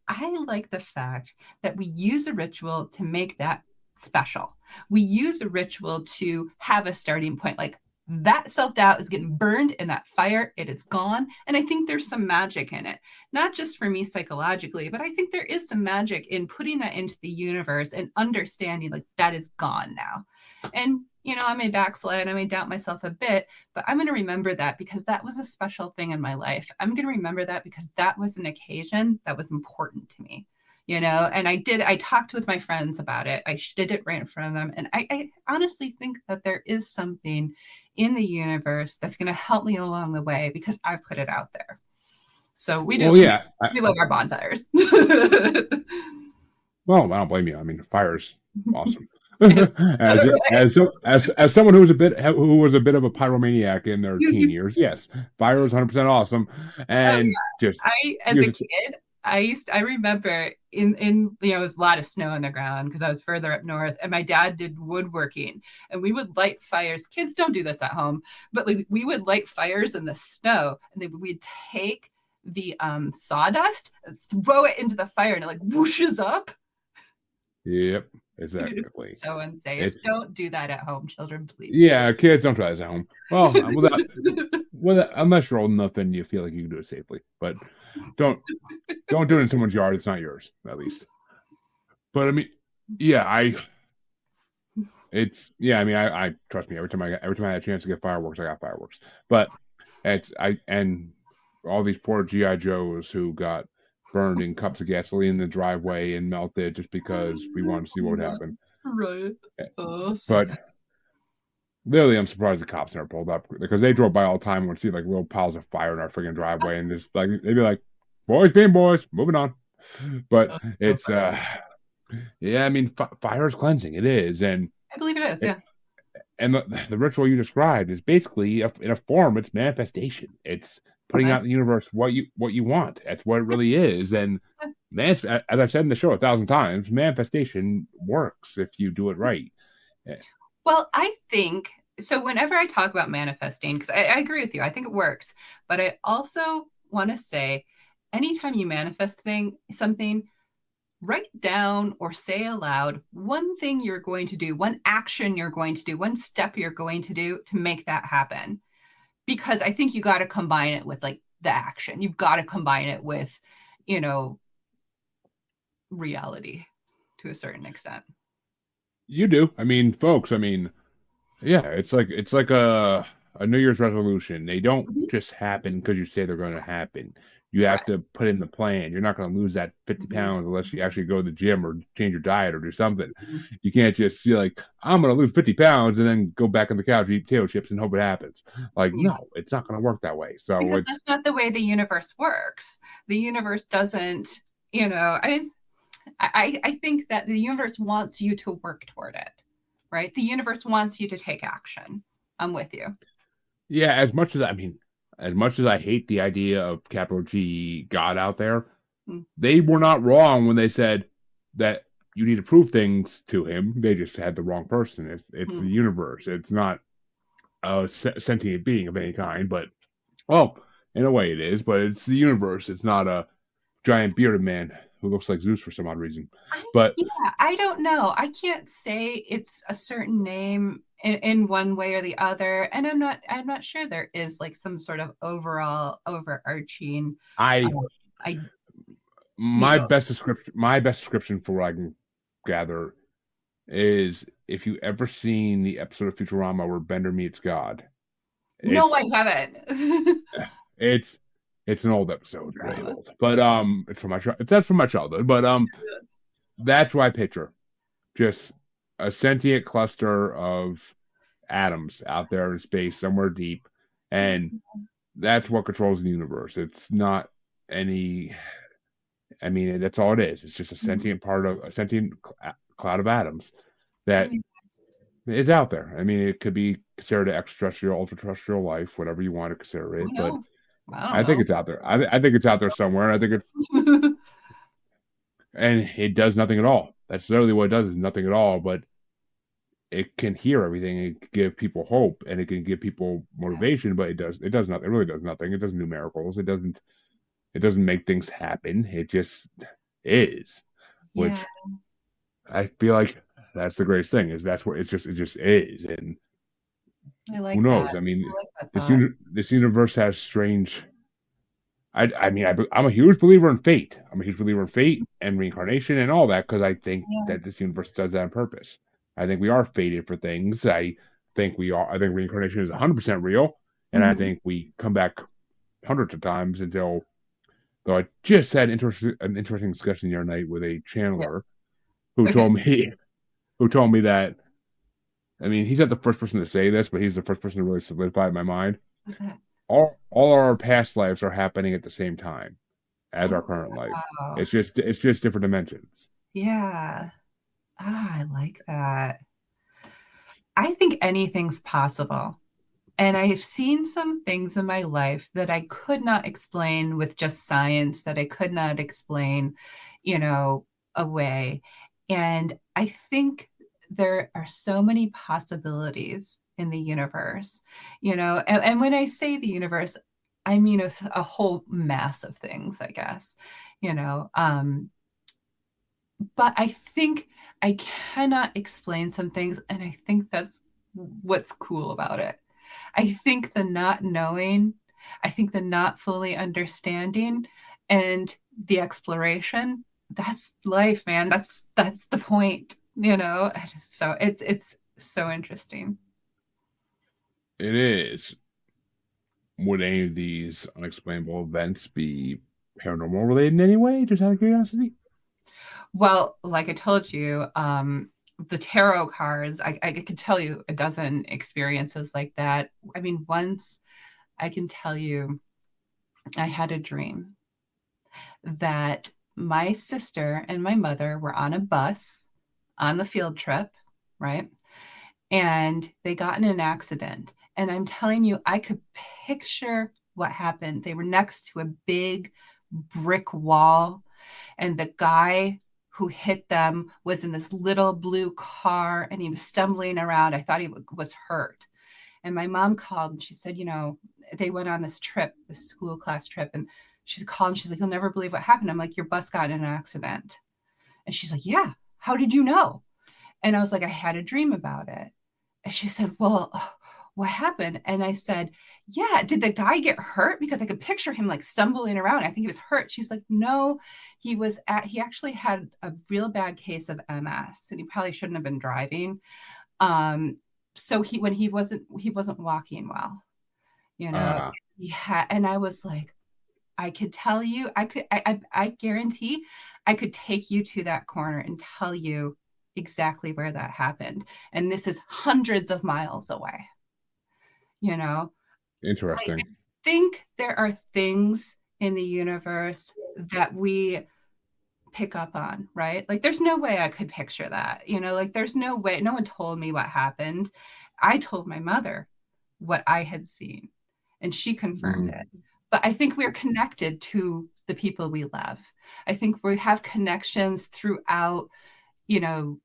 I like the fact that we use a ritual to make that special. We use a ritual to have a starting point. Like that self doubt is getting burned in that fire. It is gone. And I think there's some magic in it, not just for me psychologically, but I think there is some magic in putting that into the universe and understanding like that is gone now. And I may backslide, I may doubt myself a bit, but I'm going to remember that because that was a special thing in my life. I'm going to remember that because that was an occasion that was important to me, and I talked with my friends about it. I did it right in front of them. And I honestly think that there is something in the universe that's going to help me along the way because I've put it out there. So we do. Well, yeah. We love our bonfires. Well, I don't blame you. I mean, fire's awesome. As someone who was a bit of a pyromaniac in their teen years, yes, fire is 100% awesome, Oh, and just as a kid, I remember it was a lot of snow on the ground because I was further up north and my dad did woodworking and we would light fires. Kids don't do this at home, but like, we would light fires in the snow and then we'd take the sawdust, throw it into the fire and it like whooshes up. Yep, exactly. So unsafe. It's Don't do that at home, children, please. yeah, kids don't try this at home. Well, unless you're old enough and you feel like you can do it safely, but don't don't do it in someone's yard. It's not yours, at least. But I mean, yeah, I mean, I trust me. Every time I had a chance to get fireworks, I got fireworks. But and all these poor GI Joes who got burned in cups of gasoline in the driveway and melted just because we wanted to see what would happen. Right. Oh, so But literally, I'm surprised the cops never pulled up because they drove by all the time and would see like little piles of fire in our freaking driveway and just like they'd be like, "Boys being boys, moving on." But it's yeah, I mean, fire is cleansing. It is, and I believe it is. it, Yeah. and the ritual you described is basically in a form. It's manifestation. It's putting out in the universe what you want. That's what it really is. And as I've said in the show 1,000 times, manifestation works if you do it right. Well, I think so. Whenever I talk about manifesting, because I agree with you, I think it works. But I also want to say, anytime you manifest something, write down or say aloud one thing you're going to do, one action you're going to do, one step you're going to do to make that happen. Because I think you got to combine it with like the action. You've got to combine it with, reality to a certain extent. You do. I mean, folks. I mean, yeah. It's like a New Year's resolution. They don't just happen because you say they're going to happen. You have to put in the plan. You're not going to lose that 50 pounds unless you actually go to the gym or change your diet or do something. You can't just see like, I'm going to lose 50 pounds and then go back on the couch, eat potato chips and hope it happens. Like, no, it's not going to work that way. So because that's not the way the universe works. The universe doesn't, I think that the universe wants you to work toward it, right? The universe wants you to take action. I'm with you. yeah, as much as I hate the idea of capital G God out there, they were not wrong when they said that you need to prove things to him. They just had the wrong person. It's the universe. It's not a sentient being of any kind, but well, in a way it is, but it's the universe. It's not a giant bearded man who looks like Zeus for some odd reason. But I don't know. I can't say it's a certain name in one way or the other, and I'm not sure there is like some sort of overarching. My best description for what I can gather is if you ever seen the episode of Futurama where Bender meets God. No, I haven't. It's an old episode, really old, but that's from my childhood. But that's what I picture, just a sentient cluster of atoms out there in space somewhere deep, and that's what controls the universe. It's not any. I mean, that's all it is. It's just a sentient cloud of atoms that is out there. I mean, it could be considered extraterrestrial, ultra-terrestrial life, whatever you want to consider it, but I think it's out there. I think it's out there somewhere. I think it's and it does nothing at all. That's literally what it does, is nothing at all, but it can hear everything. It can give people hope and it can give people motivation, but it does not. It really does nothing. It doesn't do miracles. It doesn't make things happen. It just is, which I feel like that's the greatest thing. Is that's what it just is, and I like who knows? that. I mean, I like this universe has strange. I'm a huge believer in fate. I'm a huge believer in fate and reincarnation and all that because I think that this universe does that on purpose. I think we are fated for things. I think reincarnation is 100% real, and I think we come back hundreds of times until. Though I just had an interesting discussion the other night with a channeler who told me that. I mean, he's not the first person to say this, but he's the first person to really solidify it in my mind. All our past lives are happening at the same time as our current life. It's just different dimensions. Yeah. I like that. I think anything's possible. And I've seen some things in my life that I could not explain with just science, that I could not explain, away. And I think there are so many possibilities in the universe, and when I say the universe, I mean a whole mass of things, I guess, but I think I cannot explain some things, and I think that's what's cool about it. I think the not knowing, I think the not fully understanding, and the exploration, that's life, man. That's the point, you know. So it's so interesting. It is. Would any of these unexplainable events be paranormal related in any way? Just out of curiosity. Well, like I told you, the tarot cards, I could tell you a dozen experiences like that. I mean, once I can tell you, I had a dream that my sister and my mother were on a bus on the field trip, right? And they got in an accident. And I'm telling you, I could picture what happened. They were next to a big brick wall, and the guy who hit them was in this little blue car and he was stumbling around. I thought he was hurt. And my mom called and she said, you know, they went on this trip, this school class trip. And she's called and she's like, you'll never believe what happened. I'm like, your bus got in an accident. And she's like, yeah, how did you know? And I was like, I had a dream about it. And she said, well, what happened? And I said, yeah, did the guy get hurt? Because I could picture him like stumbling around. I think he was hurt. She's like, no, he actually had a real bad case of MS and he probably shouldn't have been driving. So he wasn't walking well, you know. Uh, And I was like, I could tell you, I guarantee I could take you to that corner and tell you exactly where that happened. And this is hundreds of miles away, you know. I Interesting. think there are things in the universe that we pick up on, right? Like there's no way I could picture that, you know, like there's no way, no one told me what happened. I told my mother what I had seen and she confirmed Mm. it. But I think we're connected to the people we love. I think we have connections throughout, you know,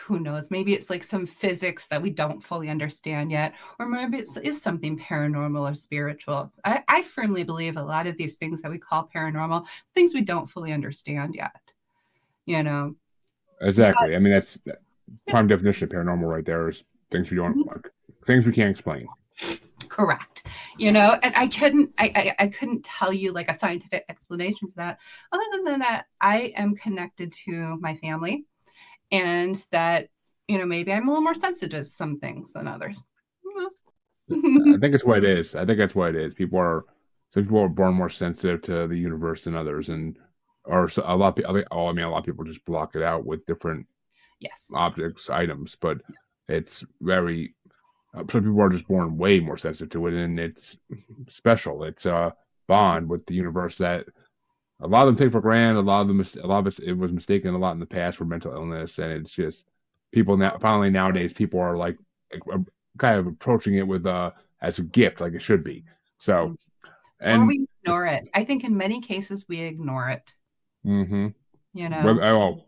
who knows, maybe it's like some physics that we don't fully understand yet, or maybe it is something paranormal or spiritual. I firmly believe a lot of these things that we call paranormal, things we don't fully understand yet, you know. Exactly. I mean, that's prime definition of paranormal right there is things we don't like, things we can't explain. Correct. You know, and I couldn't tell you like a scientific explanation for that. Other than that, I am connected to my family, and that, you know, maybe I'm a little more sensitive to some things than others. I think it's what it is. I think that's what it is. Some people are born more sensitive to the universe than others, and or so, a lot of people. I mean, a lot of people just block it out with different Yes. objects, items. But it's very. Some people are just born way more sensitive to it, and it's special. It's a bond with the universe that a lot of them take for granted. A lot of it was mistaken a lot in the past for mental illness, and it's just people now. Finally, nowadays, people are like kind of approaching it with as a gift, like it should be. So, Or and we ignore it. I think in many cases we ignore it, mm-hmm. you But, know.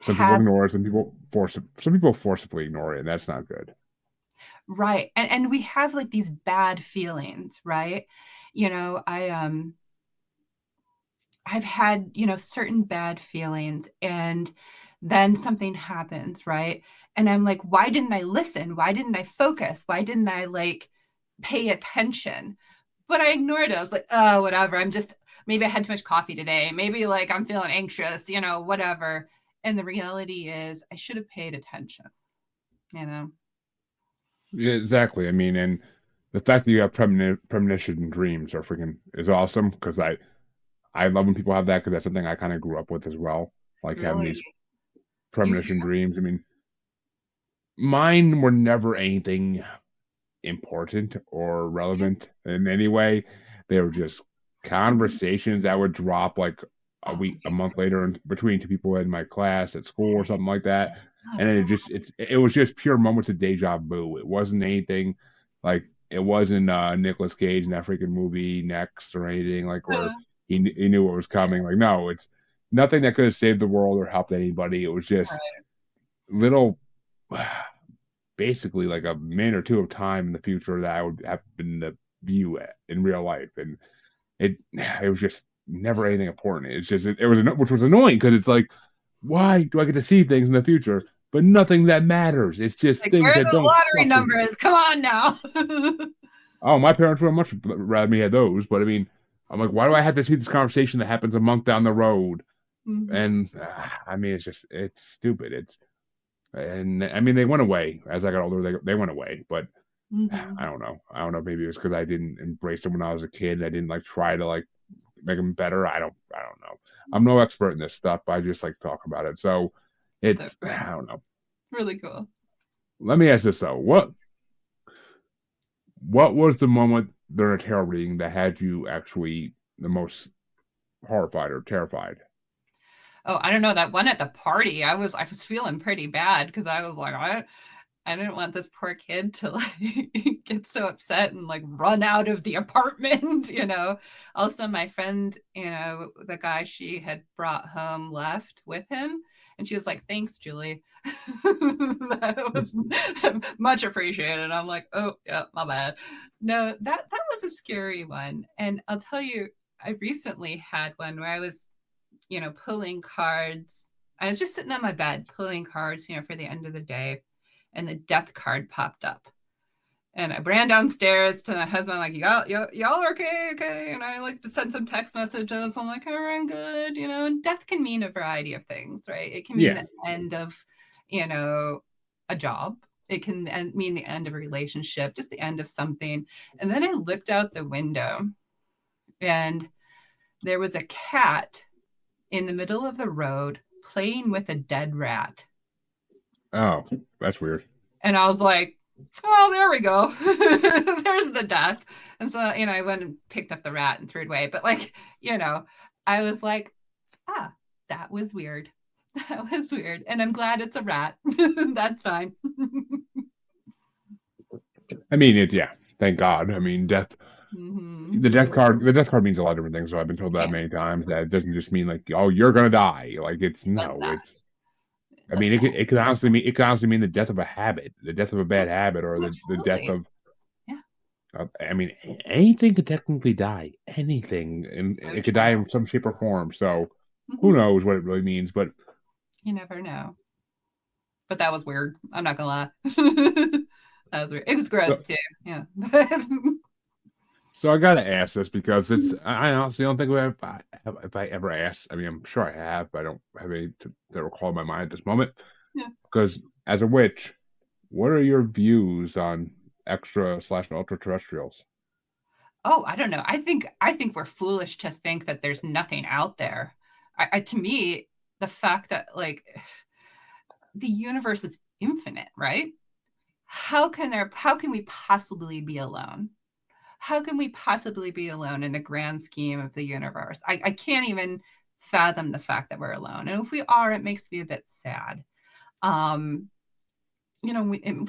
some people Have ignore it. Some people forcibly ignore it, and that's not good. right. And we have like these bad feelings, right? You know, I've had, you know, certain bad feelings and then something happens, right? And I'm like, why didn't I listen? Why didn't I focus? Why didn't I like pay attention? But I ignored it. I was like, oh, whatever. Maybe I had too much coffee today. Maybe like I'm feeling anxious, you know, whatever. And the reality is I should have paid attention, you know? Yeah, exactly. I mean, and the fact that you have premonition dreams are freaking is awesome because I love when people have that because that's something I kind of grew up with as well, like having Really? these You premonition dreams. I mean, mine were never anything important or yeah. relevant in any way. They were just conversations that would drop like a month later in between two people in my class at school or something like that. And then Okay. it was just pure moments of deja vu. It wasn't anything like it wasn't Nicolas Cage in that freaking movie Next or anything like where he knew what was coming. Like no, it's nothing that could have saved the world or helped anybody. It was just little basically like a minute or two of time in the future that I would happen to view it in real life, and it was just never anything important. It's just which was annoying because it's like, why do I get to see things in the future, but nothing that matters? It's just Like, things where are that the don't. lottery numbers? Come on now. Oh, my parents would much rather me had those, but I mean, I'm like, why do I have to see this conversation that happens a month down the road? Mhm. And I mean, it's stupid. And I mean, they went away as I got older. They went away, but Mhm. I don't know. Maybe it was because I didn't embrace them when I was a kid. I didn't like try to like make them better. I don't know. I'm no expert in this stuff. But I just like talk about it. So it's I don't know. Really cool. Let me ask this though. What was the moment during a tarot reading that had you actually the most horrified or terrified? Oh, I don't know. That one at the party, I was feeling pretty bad because I was like, I didn't want this poor kid to like get so upset and like run out of the apartment, you know. Also, my friend, you know, the guy she had brought home left with him, and she was like, "Thanks, Julie." That was much appreciated. I'm like, "Oh, yeah, my bad." No, that was a scary one, and I'll tell you, I recently had one where I was, you know, pulling cards. I was just sitting on my bed pulling cards, you know, for the end of the day, and the death card popped up. And I ran downstairs to my husband, like, y'all are okay, okay. And I like to send some text messages. I'm like, I'm good, you know. And death can mean a variety of things, right? It can mean the end of, you know, a job. It can mean the end of a relationship, just the end of something. And then I looked out the window, and there was a cat in the middle of the road playing with a dead rat. Oh, that's weird. And I was like, oh, there we go. There's the death. And so, you know, I went and picked up the rat and threw it away. But like, you know, I was like, that was weird. That was weird. And I'm glad it's a rat. That's fine. I mean, thank God. I mean, death. Mm-hmm. The death card means a lot of different things. So I've been told that many times that it doesn't just mean like, oh, you're gonna die. Like it's I mean, it could honestly mean the death of a habit, the death of a bad habit, or the death of. Yeah. I mean, anything could technically die. Anything, and it could die in some shape or form. So, who knows what it really means? But you never know. But that was weird. I'm not gonna lie. That was weird. It was gross too. Yeah. So I gotta ask this because I honestly don't think if I ever asked. I mean, I'm sure I have, but I don't have any to recall in my mind at this moment. Yeah. Because as a witch, what are your views on extra/ultra terrestrials? Oh, I don't know. I think we're foolish to think that there's nothing out there. To me, the fact that like the universe is infinite, right? How can we possibly be alone? How can we possibly be alone in the grand scheme of the universe? I can't even fathom the fact that we're alone. And if we are, it makes me a bit sad. You know, it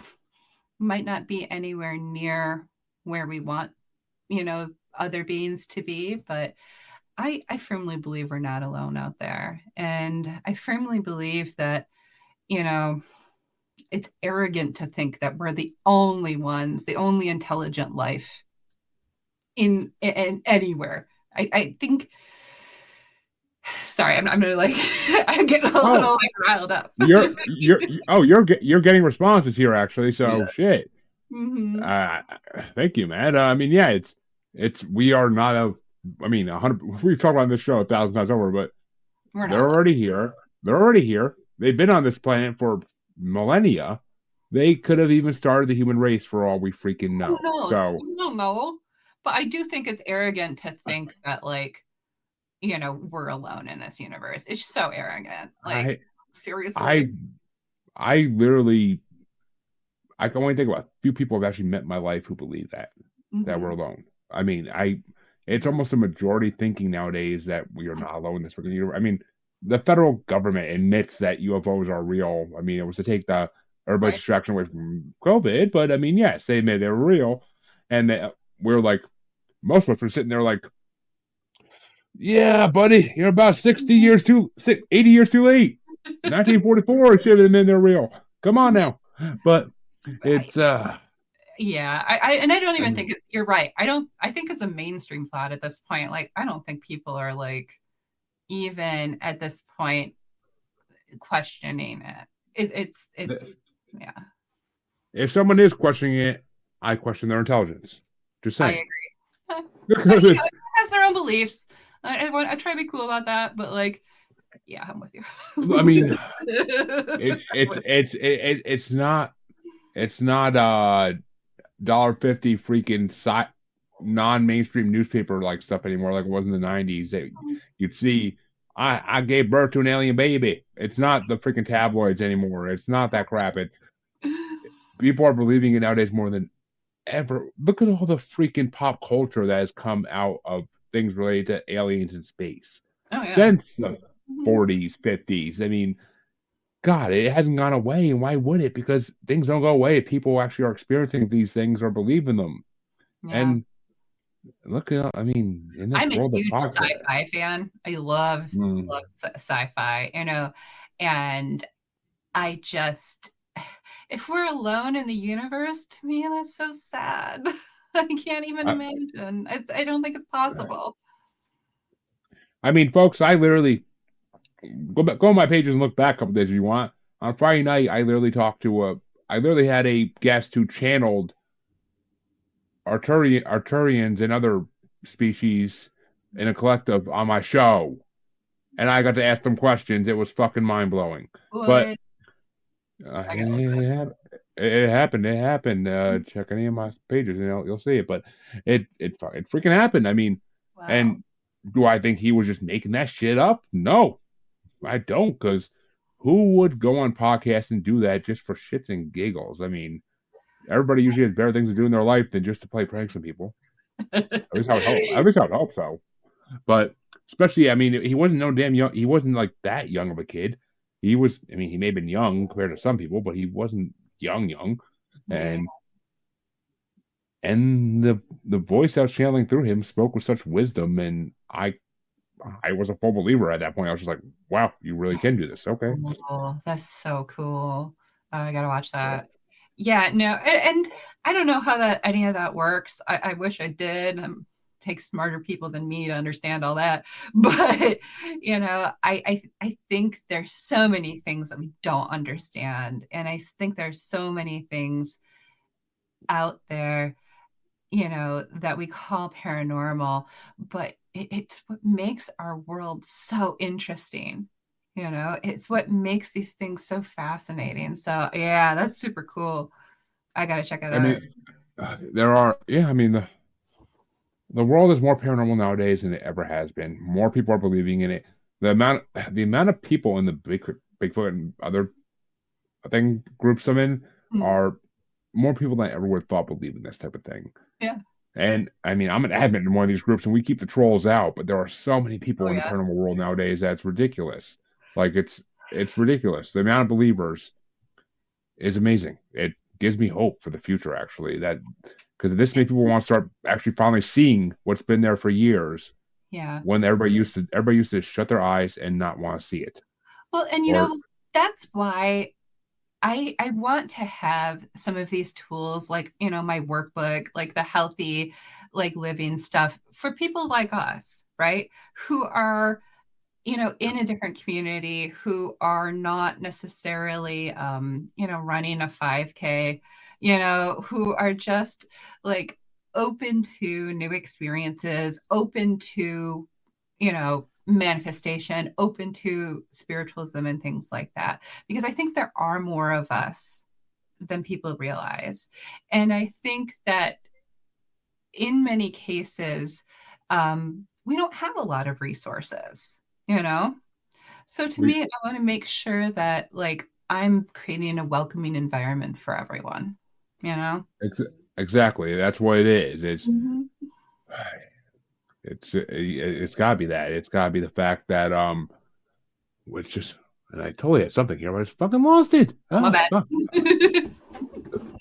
might not be anywhere near where we want, you know, other beings to be, but I firmly believe we're not alone out there. And I firmly believe that, you know, it's arrogant to think that we're the only ones, the only intelligent life in anywhere. I think. Sorry, I'm gonna like I'm getting a little like riled up. You're getting responses here actually. So shit. Mm-hmm. Thank you, man. I mean, yeah, it's we are not I mean, 100. We've talked about this show 1,000 times over, but they're already here. They're already here. They've been on this planet for millennia. They could have even started the human race for all we freaking know. Who knows? So I don't know. But I do think it's arrogant to think that, like, you know, we're alone in this universe. It's so arrogant. Like, seriously. I literally, I can only think about a few people have actually met in my life who believe that we're alone. I mean, it's almost a majority thinking nowadays that we are not alone in this freaking universe. I mean, the federal government admits that UFOs are real. I mean, it was to take everybody's distraction away from COVID, but I mean, yes, they admit they were real, and we're like, most of us are sitting there like, yeah, buddy, you're about 80 years too late. 1944 should have been they're real. Come on now. But it's Yeah, and I don't even think you're right. I think it's a mainstream thought at this point. Like, I don't think people are like even at this point questioning it. It's yeah. If someone is questioning it, I question their intelligence. Just I saying. agree. Because But it's, it has their own beliefs. I try to be cool about that, but like, yeah, I'm with you. I mean, it's not $1.50 freaking non-mainstream newspaper like stuff anymore, like it was in the 90s. You'd see, I gave birth to an alien baby. It's not the freaking tabloids anymore. It's not that crap. It's people are believing it nowadays more than ever. Look at all the freaking pop culture that has come out of things related to aliens in space Oh yeah. since the 40s, 50s. I mean, God, it hasn't gone away, and why would it? Because things don't go away if people actually are experiencing these things or believe in them. Yeah. And look at, I mean, in this I'm a world of huge podcast, sci-fi fan. I love sci-fi, and I just, if we're alone in the universe, to me, that's so sad. I can't even imagine. I don't think it's possible. I mean, folks, I literally go on my pages and look back a couple days if you want. On Friday night, I literally had a guest who channeled Arturians and other species in a collective on my show, and I got to ask them questions. It was fucking mind blowing. But it happened. It happened. Check any of my pages, and you'll see it. But it freaking happened. I mean, Wow. and do I think he was just making that shit up? No, I don't. Because who would go on podcasts and do that just for shits and giggles? I mean, everybody usually has better things to do in their life than just to play pranks on people. At least I would hope so. But especially, I mean, he wasn't no damn young. He wasn't like that young of a kid. He was. I mean, he may have been young compared to some people, but he wasn't young. And the voice that was channeling through him spoke with such wisdom, and I was a full believer at that point. I was just like, wow, you really can do this. Okay. Oh, that's so cool. I gotta watch that. Yeah, no, and I don't know how any of that works. I wish I did. Takes smarter people than me to understand all that. But I think there's so many things that we don't understand, and I think there's so many things out there, that we call paranormal, but it's what makes our world so interesting. It's what makes these things so fascinating. So yeah, that's super cool. I gotta check it out. I mean, I mean, the world is more paranormal nowadays than it ever has been. More people are believing in it. The amount of people in the Bigfoot and other groups I'm in are more people than I ever would have thought believe in this type of thing. Yeah. And I mean, I'm an admin in one of these groups, and we keep the trolls out. But there are so many people in the paranormal world nowadays that's ridiculous. Like it's ridiculous. The amount of believers is amazing. It gives me hope for the future, actually. That because this many people want to start actually finally seeing what's been there for years. Yeah. When everybody used to shut their eyes and not want to see it. Well, and that's why I want to have some of these tools, like, my workbook, like the healthy, like living stuff for people like us, right? Who are, in a different community, who are not necessarily, running a 5K, who are just like open to new experiences, open to, manifestation, open to spiritualism and things like that. Because I think there are more of us than people realize. And I think that in many cases, we don't have a lot of resources, So to me, I want to make sure that like I'm creating a welcoming environment for everyone, Exactly. That's what it is. It's gotta be that. It's gotta be the fact that it's just, and I totally had something here, but I just fucking lost it. My bad.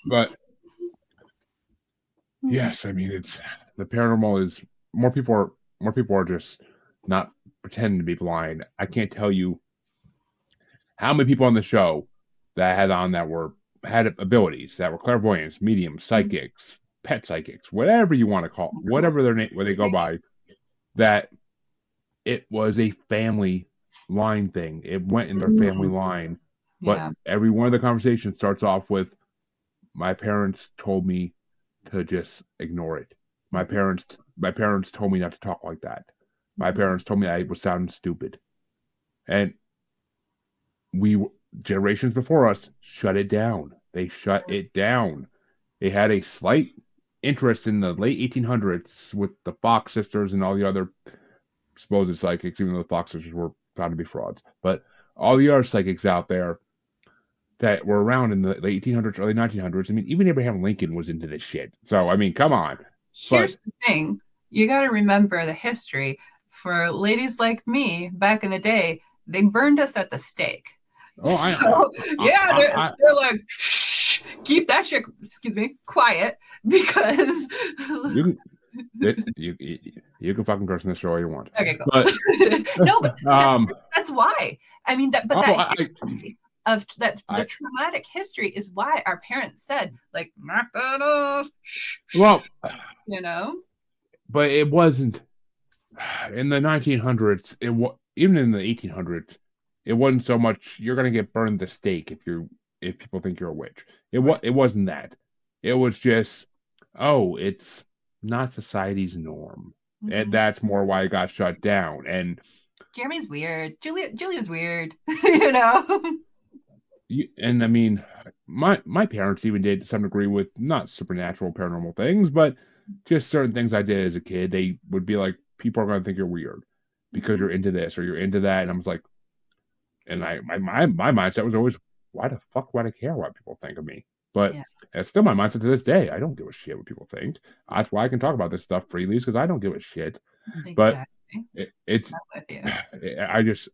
But yes, I mean, it's the paranormal is more people are just not pretending to be blind. I can't tell you how many people on the show that I had on that were had abilities that were clairvoyants, mediums, psychics, pet psychics, whatever you want to call, whatever their name, what they go by, that it was a family line thing. It went in their family line. But Yeah. every one of the conversations starts off with, my parents told me to just ignore it. My parents told me not to talk like that. My parents told me I was sounding stupid. And generations before us shut it down. They shut it down. They had a slight interest in the late 1800s with the Fox sisters and all the other supposed psychics, even though the Fox sisters were found to be frauds. But all the other psychics out there that were around in the late 1800s, early 1900s. I mean, even Abraham Lincoln was into this shit. So, I mean, come on. Here's the thing. You got to remember the history. For ladies like me, back in the day, they burned us at the stake. Oh, they're like, shh, keep that shit, quiet, because you can fucking curse in this show all you want. Okay, cool. But, no, but that's why. I mean, the traumatic history is why our parents said, like, knock that off. Well, But it wasn't in the 1900s. Even in the 1800s. It wasn't so much you're gonna get burned at the stake if people think you're a witch. It wasn't that. It was just, it's not society's norm, and that's more why it got shut down. And Jeremy's weird. Julia's weird. And I mean, my parents even did to some degree with not supernatural paranormal things, but just certain things I did as a kid. They would be like, people are gonna think you're weird because you're into this or you're into that, and I was like. And my mindset was always, why the fuck would I care what people think of me? But it's still my mindset to this day. I don't give a shit what people think. That's why I can talk about this stuff freely, because I don't give a shit. Exactly. But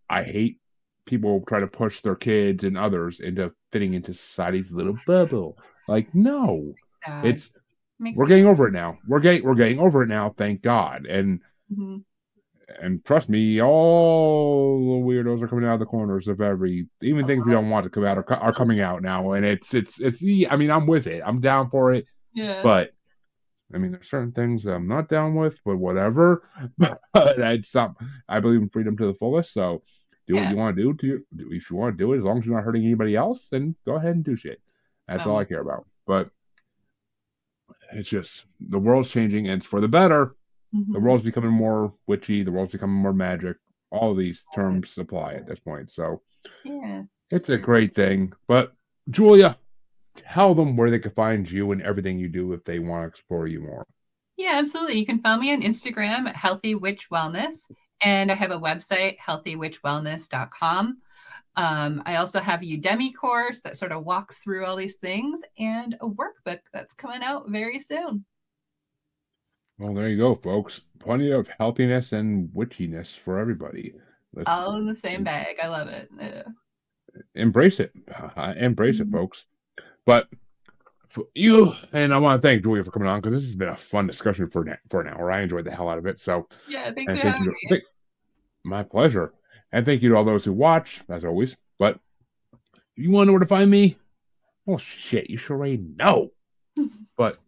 I hate people try to push their kids and others into fitting into society's little bubble. Like, no, we're getting over it now. We're getting over it now. Thank God. And. And trust me, all the weirdos are coming out of the corners of even things we don't want to come out are coming out now. And it's, I mean, I'm with it. I'm down for it. Yeah. But, I mean, there's certain things I'm not down with, but whatever. But I believe in freedom to the fullest. So do what you want to do. If you want to do it, as long as you're not hurting anybody else, then go ahead and do shit. That's all I care about. But it's just, the world's changing and it's for the better. The world's becoming more witchy. The world's becoming more magic. All of these terms apply at this point. So it's a great thing. But Julia, tell them where they can find you and everything you do if they want to explore you more. Yeah, absolutely. You can follow me on Instagram at Healthy Witch Wellness. And I have a website, healthywitchwellness.com. I also have a Udemy course that sort of walks through all these things and a workbook that's coming out very soon. Well, there you go, folks. Plenty of healthiness and witchiness for everybody. All in the same bag. I love it. Yeah. Embrace it. Embrace it, folks. But for you, and I want to thank Julia for coming on, because this has been a fun discussion for an hour. I enjoyed the hell out of it. So, thanks for having me. My pleasure. And thank you to all those who watch, as always. But if you want to know where to find me, well, shit, you should already know. But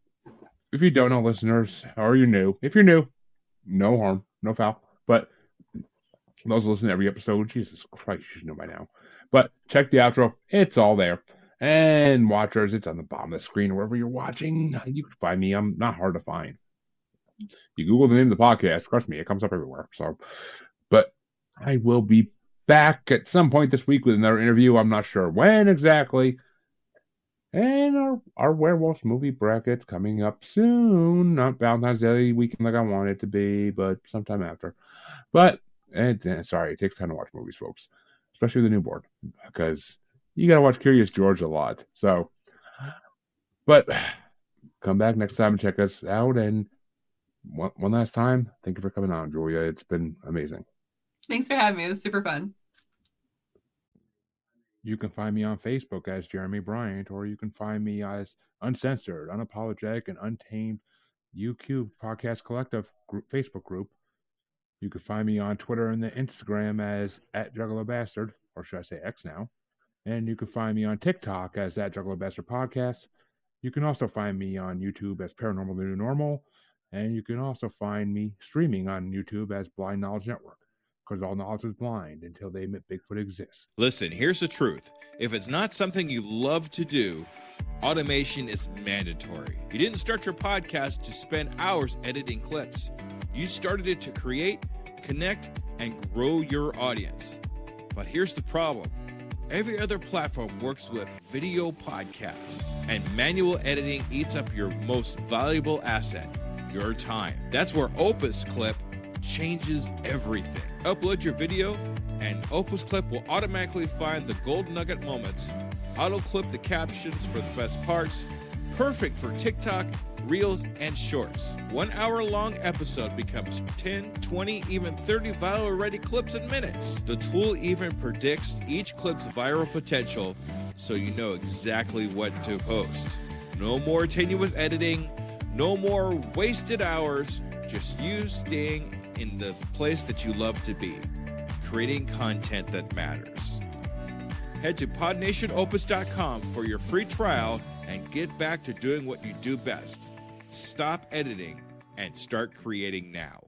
if you don't know, listeners, or you're new, if you're new, no harm, no foul. But those listening to every episode, Jesus Christ, you should know by now. But check the outro. It's all there. And watchers, it's on the bottom of the screen, wherever you're watching. You can find me. I'm not hard to find. You Google the name of the podcast. Trust me, it comes up everywhere. So, but I will be back at some point this week with another interview. I'm not sure when exactly. And our werewolf movie bracket's coming up soon. Not Valentine's Day weekend like I want it to be, but sometime after. But, sorry, it takes time to watch movies, folks. Especially the newborn. Because you got to watch Curious George a lot. So, but come back next time and check us out. And one last time, thank you for coming on, Julia. It's been amazing. Thanks for having me. It was super fun. You can find me on Facebook as Jeremy Bryant, or you can find me as Uncensored, Unapologetic, and Untamed UQ Podcast Collective Facebook group. You can find me on Twitter and the Instagram as @JugglerBastard, or should I say X now. And you can find me on TikTok as that Juggler Bastard Podcast. You can also find me on YouTube as Paranormal the New Normal. And you can also find me streaming on YouTube as Blind Knowledge Network. Because all knowledge is blind until they admit Bigfoot exists. Listen, here's the truth. If it's not something you love to do, automation is mandatory. You didn't start your podcast to spend hours editing clips. You started it to create, connect, and grow your audience. But here's the problem. Every other platform works with video podcasts, and manual editing eats up your most valuable asset, your time. That's where Opus Clip changes everything. Upload your video, and Opus Clip will automatically find the gold nugget moments, auto-clip the captions for the best parts, perfect for TikTok, Reels, and Shorts. 1 hour-long episode becomes 10, 20, even 30 viral-ready clips in minutes. The tool even predicts each clip's viral potential, so you know exactly what to post. No more tenuous editing, no more wasted hours, just you staying in the place that you love to be, creating content that matters. Head to podnationopus.com for your free trial and get back to doing what you do best. Stop editing and start creating now.